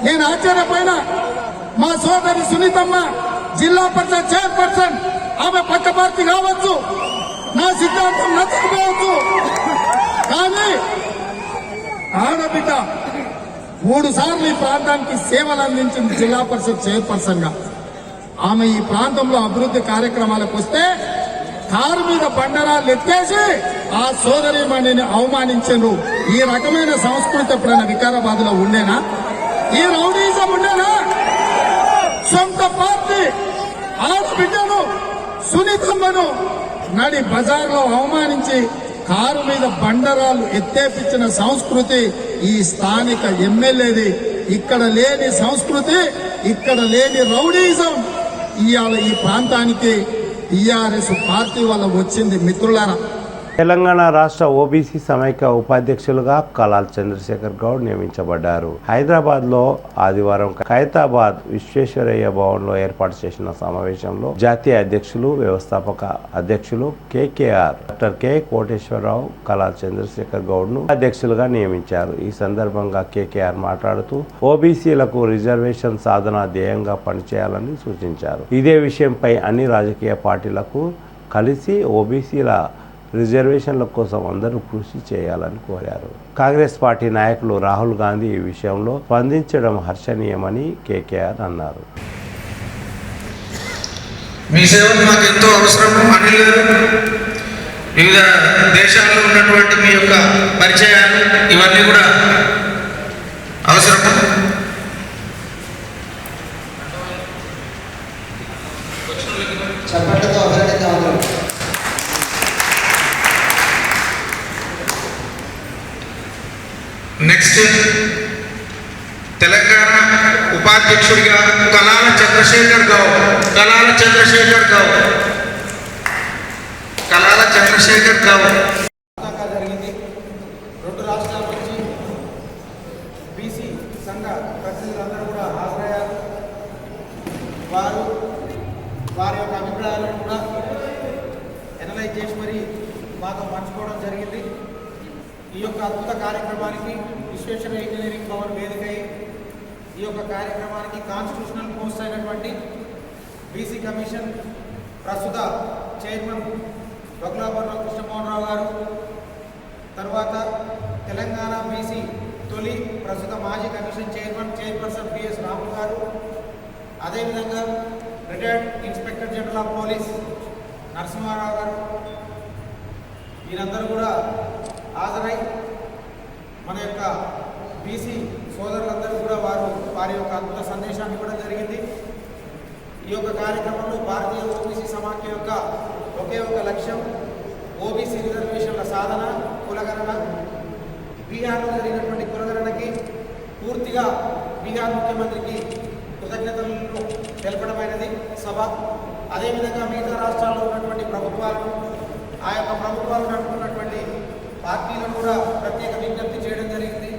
నేను ఆశ్చర్యపోయిన మా సోదరి సునీతమ్మ జిల్లా పరిషత్ చైర్పర్సన్, ఆమె పక్క పార్టీ కావచ్చు, నా సిద్ధాంతం నచ్చకపోవచ్చు, కానీ ఆడబిడ్డ 3 సార్లు ఈ ప్రాంతానికి సేవలు అందించింది జిల్లా పరిషత్ చైర్పర్సన్ గా. ఆమె ఈ ప్రాంతంలో అభివృద్ధి కార్యక్రమాలకు వస్తే కారు మీద బండరాలు ఎత్తేసి ఆ సోదరిమణిని అవమానించారు. ఈ రకమైన సంస్కృతి ఎప్పుడైనా వికారాబాద్ లో ఉండేనా? ఈ రౌడీజం ఉండేనా? సొంత పార్టీ ఆడబిడ్డను సునీతమ్మను నడి బజార్లో అవమానించి కారు మీద బండరాలు ఎత్తేపించిన సంస్కృతి ఈ స్థానిక ఎమ్మెల్యేది. ఇక్కడ లేని సంస్కృతి, ఇక్కడ లేని రౌడీజం ఇవాళ ఈ ప్రాంతానికి టీఆర్ఎస్ పార్టీ వల్ల వచ్చింది. మిత్రులారా, తెలంగాణ రాష్ట్ర ఓబీసీ సమైక్య ఉపాధ్యక్షులుగా కలాల్ చంద్రశేఖర్ గౌడ్ నియమించబడ్డారు. హైదరాబాద్ లో ఆదివారం ఖైరతాబాద్ విశ్వేశ్వరయ్య భవన్ లో ఏర్పాటు చేసిన సమావేశంలో జాతీయ అధ్యక్షులు, వ్యవస్థాపక అధ్యక్షులు KKR doctor K Koteswara Rao Kalal Chandrashekar Goud ను అధ్యక్షులుగా నియమించారు. ఈ సందర్భంగా కేకేఆర్ మాట్లాడుతూ ఓబీసీలకు రిజర్వేషన్ సాధన ధ్యేయంగా పనిచేయాలని సూచించారు. ఇదే విషయంపై అన్ని రాజకీయ పార్టీలకు కలిసి ఓబీసీల రిజర్వేషన్ల కోసం అందరూ కృషి చేయాలని కోరారు. కాంగ్రెస్ పార్టీ నాయకులు రాహుల్ గాంధీ ఈ విషయంలో స్పందించడం హర్షణీయమని కేకేఆర్ అన్నారు. మీ సేవలు మాకు ఎంతో అవసరం. అనిల్ గారు, వివిధ దేశాల్లో ఉన్నటువంటి మీ యొక్క పరిచయాలు ఇవన్నీ కూడా అవసరం. చప్పట్లతో అభినందిద్దాం. నెక్స్ట్ తెలంగాణ ఉపాధ్యక్షుడిగా కలాల చంద్రశేఖర్ గౌడ్. జరిగింది. 2 రాష్ట్రాల నుంచి బీసీ సంఘ ప్రతినిధులందరూ కూడా హాజరయ్యారు. వారి యొక్క అభిప్రాయాలను కూడా ఎనలైజ్ చేసి మరి మాతో పంచుకోవడం జరిగింది. ఈ యొక్క అద్భుత కార్యక్రమానికి విశ్వేశ్వరయ్య ఇంజనీరింగ్ భవన్ వేదికై ఈ యొక్క కార్యక్రమానికి కాన్స్టిట్యూషనల్ పోస్ట్ అయినటువంటి బీసీ కమిషన్ ప్రస్తుత చైర్మన్ బగులాభరణం కృష్ణమోహన్ రావు గారు, తర్వాత తెలంగాణ బీసీ తొలి ప్రస్తుత మాజీ కమిషన్ చైర్పర్సన్ బిఎస్ రాము గారు, అదేవిధంగా retired inspector general of police Narasimha Rao గారు, వీరందరూ కూడా హాజరై మన యొక్క బీసీ సోదరులందరూ కూడా వారి యొక్క అద్భుత సందేశాన్ని ఇవ్వడం జరిగింది. ఈ యొక్క కార్యక్రమంలో భారతీయ ఓబీసీ సమాఖ్య యొక్క ఒకే ఒక లక్ష్యం ఓబీసీ రిజర్వేషన్ల సాధన, కులగణన. బీహార్లో జరిగినటువంటి కులగణనకి పూర్తిగా బీహార్ ముఖ్యమంత్రికి కృతజ్ఞతలను తెలపడమైనది సభ. అదేవిధంగా మిగతా రాష్ట్రాల్లో ఉన్నటువంటి ప్రభుత్వాలను, ఆ యొక్క ప్రభుత్వాలు నడుపుతున్నటువంటి పార్టీలను కూడా ప్రత్యేక విజ్ఞప్తి చేయడం జరిగింది.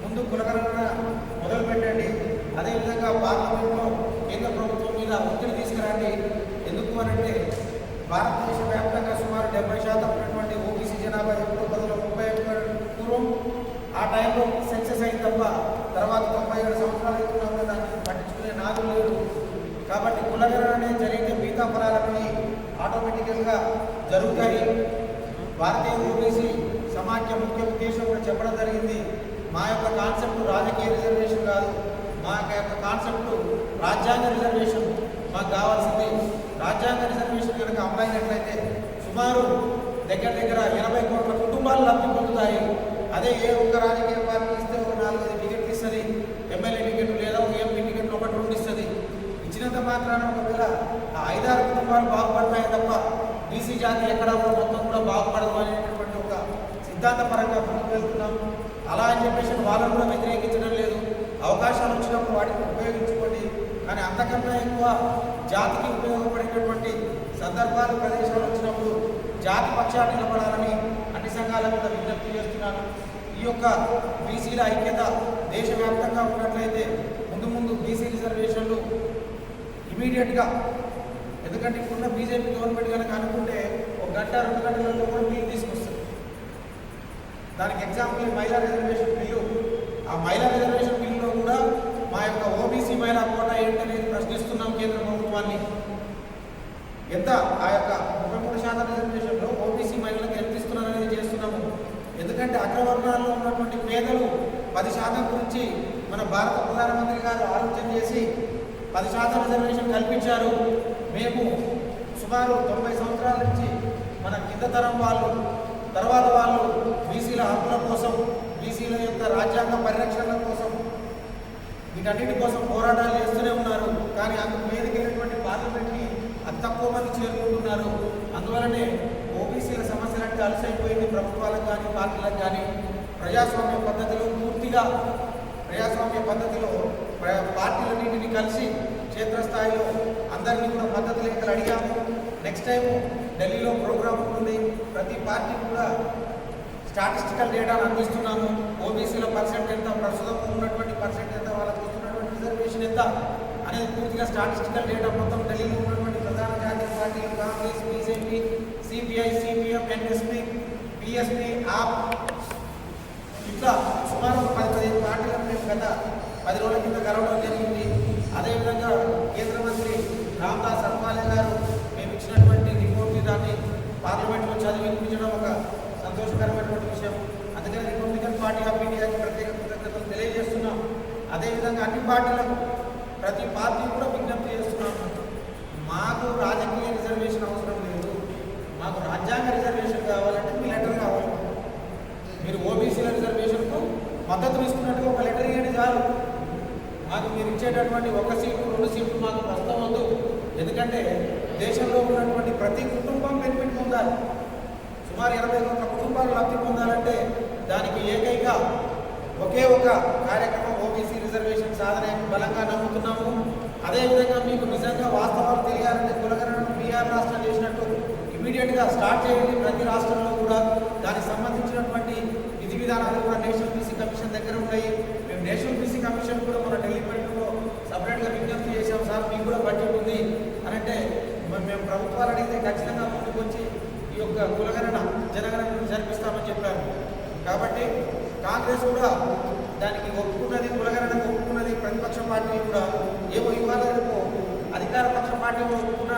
ముందు కులగణన మొదలుపెట్టండి, అదేవిధంగా పార్లమెంట్లో కేంద్ర ప్రభుత్వం మీద ఒత్తిడి తీసుకురండి. ఎందుకు అనంటే భారతదేశ వ్యాప్తంగా సుమారు 70% ఉన్నటువంటి ఓబీసీ జనాభా ఎప్పుడో 1930 పూర్వం ఆ టైంలో సెన్సెస్ అయిన తప్ప తర్వాత 97 సంవత్సరాలు అవుతున్నా దాన్ని పట్టించుకునే నాదులు లేడు. కాబట్టి కులగణన అనేది జరిగితే మిగతా ఫలాలన్నీ ఆటోమేటికల్గా జరుగుతాయి. భారతీయ ఓబీసీ సమాఖ్య ముఖ్య ఉద్దేశం కూడా చెప్పడం జరిగింది. మా యొక్క కాన్సెప్ట్ రాజకీయ రిజర్వేషన్ కాదు, మా యొక్క కాన్సెప్ట్ రాజ్యాంగ రిజర్వేషన్. మాకు కావాల్సింది రాజ్యాంగ రిజర్వేషన్ కనుక అమలైనట్లయితే సుమారు దగ్గర 80 కోట్ల కుటుంబాలు లబ్ధి పొందుతాయి. అదే ఏ ఒక్క రాజకీయ పార్టీ ఇస్తే ఒక 4-5 టికెట్లు ఇస్తుంది, ఎమ్మెల్యే టికెట్లు లేదా ఎంపీ టికెట్లు 1-2 ఇస్తుంది. ఇచ్చినంత మాత్రాన ఒకవేళ ఆ 5-6 కుటుంబాలు బాగుపడతాయి తప్ప బీసీ జాతి ఎక్కడ కూడా మొత్తం కూడా బాగుపడదు అనేటటువంటి ఒక సిద్ధాంతపరంగా ముందుకు వెళ్తున్నాం. అలా అని చెప్పేసి వాళ్ళను కూడా వ్యతిరేకించడం లేదు. అవకాశాలు వచ్చినప్పుడు వాటిని ఉపయోగించుకోండి. కానీ అంతకన్నా ఎక్కువ జాతికి ఉపయోగపడేటటువంటి సందర్భాలు, ప్రదేశాలు వచ్చినప్పుడు జాతి పక్షాన్ని నిలబడాలని అన్ని సంఘాల మీద విజ్ఞప్తి చేస్తున్నాను. ఈ యొక్క బీసీల ఐక్యత దేశవ్యాప్తంగా ఉన్నట్లయితే ముందు బీసీ రిజర్వేషన్లు ఇమీడియట్గా, ఎందుకంటే ఇప్పుడున్న బీజేపీ గవర్నమెంట్ కనుక అనుకుంటే 1 గంట 2 గంటలలో కూడా బిల్లు తీసుకొస్తుంది. దానికి ఎగ్జాంపుల్ మహిళా రిజర్వేషన్ బిల్లు. ఆ మహిళా రిజర్వేషన్ బిల్లులో కూడా మా యొక్క ఓబీసీ మహిళా కోటా ఏంటనేది ప్రశ్నిస్తున్నాం కేంద్ర ప్రభుత్వాన్ని. ఎంత ఆ యొక్క 33% రిజర్వేషన్లో ఓబీసీ మహిళలకు ఎంత ఇస్తున్నారనేది చేస్తున్నాము. ఎందుకంటే అగ్రవర్ణాల్లో ఉన్నటువంటి పేదలు 10% గురించి మన భారత ప్రధానమంత్రి గారు ఆలోచన చేసి 10% రిజర్వేషన్ కల్పించారు. మేము సుమారు 90 సంవత్సరాల నుంచి మన కింద తరం వాళ్ళు, తర్వాత వాళ్ళు బీసీల హక్కుల కోసం, బీసీల యొక్క రాజ్యాంగ పరిరక్షణ కోసం, వీటన్నిటి కోసం పోరాటాలు చేస్తూనే ఉన్నారు. కానీ అందుకు వేదికైనటువంటి పార్లమెంట్కి అతి తక్కువ మంది చేరుకుంటున్నారు. అందువలనే ఓబీసీల సమస్యలంటే అలసైపోయింది ప్రభుత్వాలకు కానీ పార్టీలకు కానీ. ప్రజాస్వామ్య పద్ధతిలో పూర్తిగా పార్టీలన్నింటినీ కలిసి క్షేత్రస్థాయిలో అందరినీ కూడా మద్దతు లేఖలు అడిగాము. నెక్స్ట్ టైం ఢిల్లీలో ప్రోగ్రాం ఉంటుంది. ప్రతి పార్టీ కూడా స్టాటిస్టికల్ డేటాను అందిస్తున్నాము. ఓబీసీల పర్సెంట్ ఎంత, ప్రస్తుతం ఉన్నటువంటి పర్సెంట్ ఎంత, వాళ్ళకి వస్తున్నటువంటి రిజర్వేషన్ ఎంత అనేది పూర్తిగా స్టాటిస్టికల్ డేటా మొత్తం ఢిల్లీలో ఉన్నటువంటి ప్రధాన జాతీయ పార్టీలు Congress, BJP, CPI, CPM, NSP, BSP, AAP, ఇట్లా సుమారు 10-15 పార్టీలను మేము గత 10 రోజుల కింద కలవడం జరిగింది. అదేవిధంగా కేంద్ర మంత్రి రామ్దాస్ అత్వాలే గారు మేము ఇచ్చినటువంటి రిపోర్ట్ దాన్ని పార్లమెంట్లో చదివి వినిపించడం అదేవిధంగా అన్ని పార్టీలకు ప్రతి పార్టీ కూడా విజ్ఞప్తి చేస్తున్నాము, మాకు రాజకీయ రిజర్వేషన్ అవసరం లేదు, మాకు రాజ్యాంగ రిజర్వేషన్ కావాలంటే మీ లెటర్ కావాలి. మీరు ఓబీసీల రిజర్వేషన్కు మద్దతు ఇస్తున్నట్టుగా ఒక లెటర్ ఇవ్వండి చాలు. మాకు మీరు ఇచ్చేటటువంటి 1 సీటు 2 సీట్లు మాకు ప్రస్తుతం వద్దు. ఎందుకంటే దేశంలో ఉన్నటువంటి ప్రతి కుటుంబం బెనిఫిట్ పొందాలి. సుమారు 21 కుటుంబాలు లబ్ధి పొందాలంటే దానికి ఏకైక ఒకే ఒక కార్యక్రమం ఓబీసీ రిజర్వేషన్ సాధన బలంగా నమ్ముతున్నాము. అదేవిధంగా మీకు నిజంగా వాస్తవాలు తెలియాలంటే కులగణన బీహార్ రాష్ట్రం చేసినట్టు ఇమీడియట్గా స్టార్ట్ చేయండి. ప్రతి రాష్ట్రంలో కూడా దానికి సంబంధించినటువంటి విధి విధానాలు కూడా నేషనల్ బీసీ కమిషన్ దగ్గర ఉన్నాయి. మేము నేషనల్ బీసీ కమిషన్ కూడా మన ఢిల్లీ పర్యటనలో సపరేట్గా విజ్ఞప్తి చేసాం. సార్ మీకు కూడా బడ్జెట్ ఉంది అని అంటే మేము ప్రభుత్వాలు అడిగితే ఖచ్చితంగా ముందుకు వచ్చి ఈ యొక్క కులగణన జనగణన జరిపిస్తామని చెప్పారు. కాబట్టి కాంగ్రెస్ కూడా దానికి ఒప్పుకున్నది, కులగణనకు ఒప్పుకున్నది. ప్రతిపక్ష పార్టీలు కూడా ఏమో ఇవాళ రేపు అధికార పక్ష పార్టీలు ఒప్పుకున్న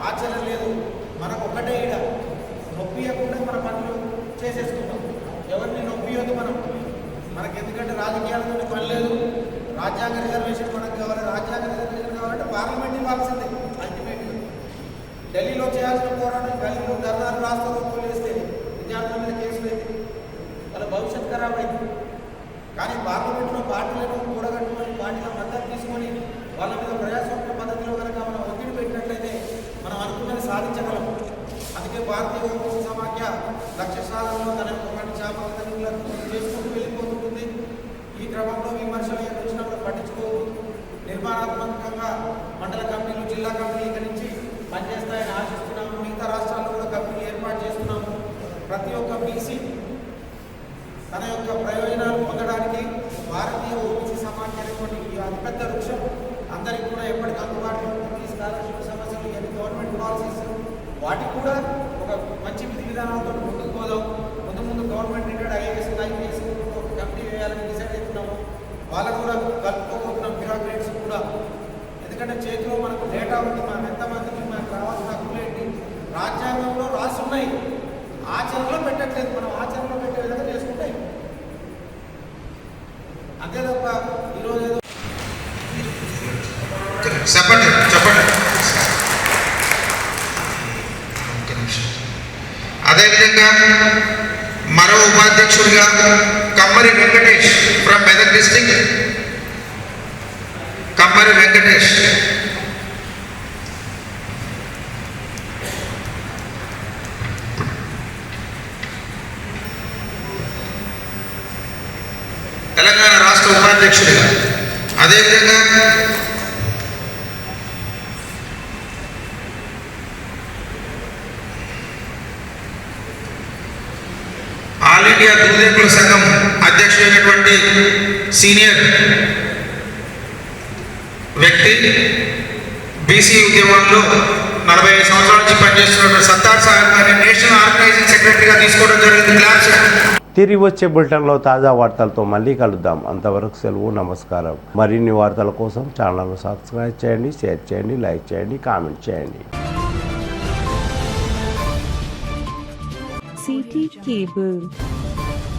ఆచరణ లేదు. మనకు ఒక్కటే ఈడ నొప్పియకుండా మన పనులు చేసేసుకుంటాం. ఎవరిని నొప్పియొద్దు మనకి, ఎందుకంటే రాజకీయాలతో పని లేదు. రాజ్యాంగ రిజర్వేషన్ మనకు కావాలి. రాజ్యాంగ రిజర్వేషన్ కావాలంటే పార్లమెంట్ ఇవ్వాల్సిందే. అల్టిమేట్గా ఢిల్లీలో చేయాల్సిన పోరాటం, ఢిల్లీలో ధర్నాలు రాష్ట్రంలో పోలేస్తే విద్యార్థుల మీద కేసులు అయితే వాళ్ళ భవిష్యత్ ఖరాబ్ అయింది. కానీ పార్లమెంట్లో పార్టీలను కూడగట్టుకొని పార్టీల మద్దతు తీసుకొని వాళ్ళ మీద ప్రజాస్వామ్య పద్ధతిలో కనుక మనం ఒత్తిడి పెట్టినట్లయితే మనం అనుకున్నది సాధించగలం. అందుకే భారతీయ ఓబీసీ సమాఖ్య లక్ష్య సాధనలో తన ఒకటి చాపలను చేసుకుంటూ వెళ్ళిపోతుంటుంది. ఈ క్రమంలో విమర్శలు వచ్చినప్పుడు పట్టించుకోవు. నిర్మాణాత్మకంగా మండల కమిటీలు, జిల్లా కమిటీలు ఇక్కడి నుంచి పనిచేస్తాయని ఆశిస్తున్నాము. మిగతా రాష్ట్రాల్లో కూడా కమిటీ ఏర్పాటు చేస్తున్నాము. ప్రతి ఒక్క బీసీ తన యొక్క ప్రయోజనాలు పొందడానికి భారతీయ ఓబీసీ సమాఖ్య అనేటువంటి ఈ అతిపెద్ద వృక్షం అందరికీ కూడా ఎప్పటికీ అందుబాటులో ఉంటుంది. స్కాలర్షిప్ సమస్యలు, ఇవన్నీ గవర్నమెంట్ పాలసీస్, వాటికి కూడా ఒక మంచి విధి విధానాలతో ముందుకు పోదాం. ముందు గవర్నమెంట్ రిటైర్డ్ ఐఏఎస్ ఒక కమిటీ వేయాలని డిసైడ్ అవుతున్నాము. వాళ్ళకు కూడా కలుపుకోబోతున్నాం, బ్యూరోక్రాట్స్ కూడా. ఎందుకంటే చేతిలో మనకు డేటా ఉంది, మనం ఎంతమందికి మనకు రావాల్సిన హక్కులు ఏంటి రాజ్యాంగంలో రాసి ఉన్నాయి. ఆచరణలో పెట్టట్లేదు. మనం ఆచరణలో పెట్టే విధంగా చేసుకుంటాయి. అంతే తప్ప ఈరోజు ఏదో చెప్పండి అదేవిధంగా మరో ఉపాధ్యక్షుడిగా కమ్మరి వెంకటేష్ ఫ్రమ్ మెదక్ డిస్ట్రిక్ట్. కమ్మరి వెంకటేష్. తెలంగాణ రాష్ట్ర ఉపాధ్యక్షుడిగా. అదేవిధంగా ఆల్ ఇండియా దూదేకుల సంఘం అధ్యక్షుడైనటువంటి సీనియర్ వ్యక్తి, బీసీ ఉద్యమంలో 45 సంవత్సరాల నుంచి పనిచేస్తున్నటువంటి సత్తార్ సాహెబ్ గారిని నేషనల్ ఆర్గనైజింగ్ సెక్రటరీగా తీసుకోవడం జరిగింది. తిరిగి వచ్చే బులెటిన్లో తాజా వార్తలతో మళ్ళీ కలుద్దాం. అంతవరకు సెలవు, నమస్కారం. మరిన్ని వార్తల కోసం ఛానల్ను సబ్స్క్రైబ్ చేయండి, షేర్ చేయండి, లైక్ చేయండి, కామెంట్ చేయండి. CT Cable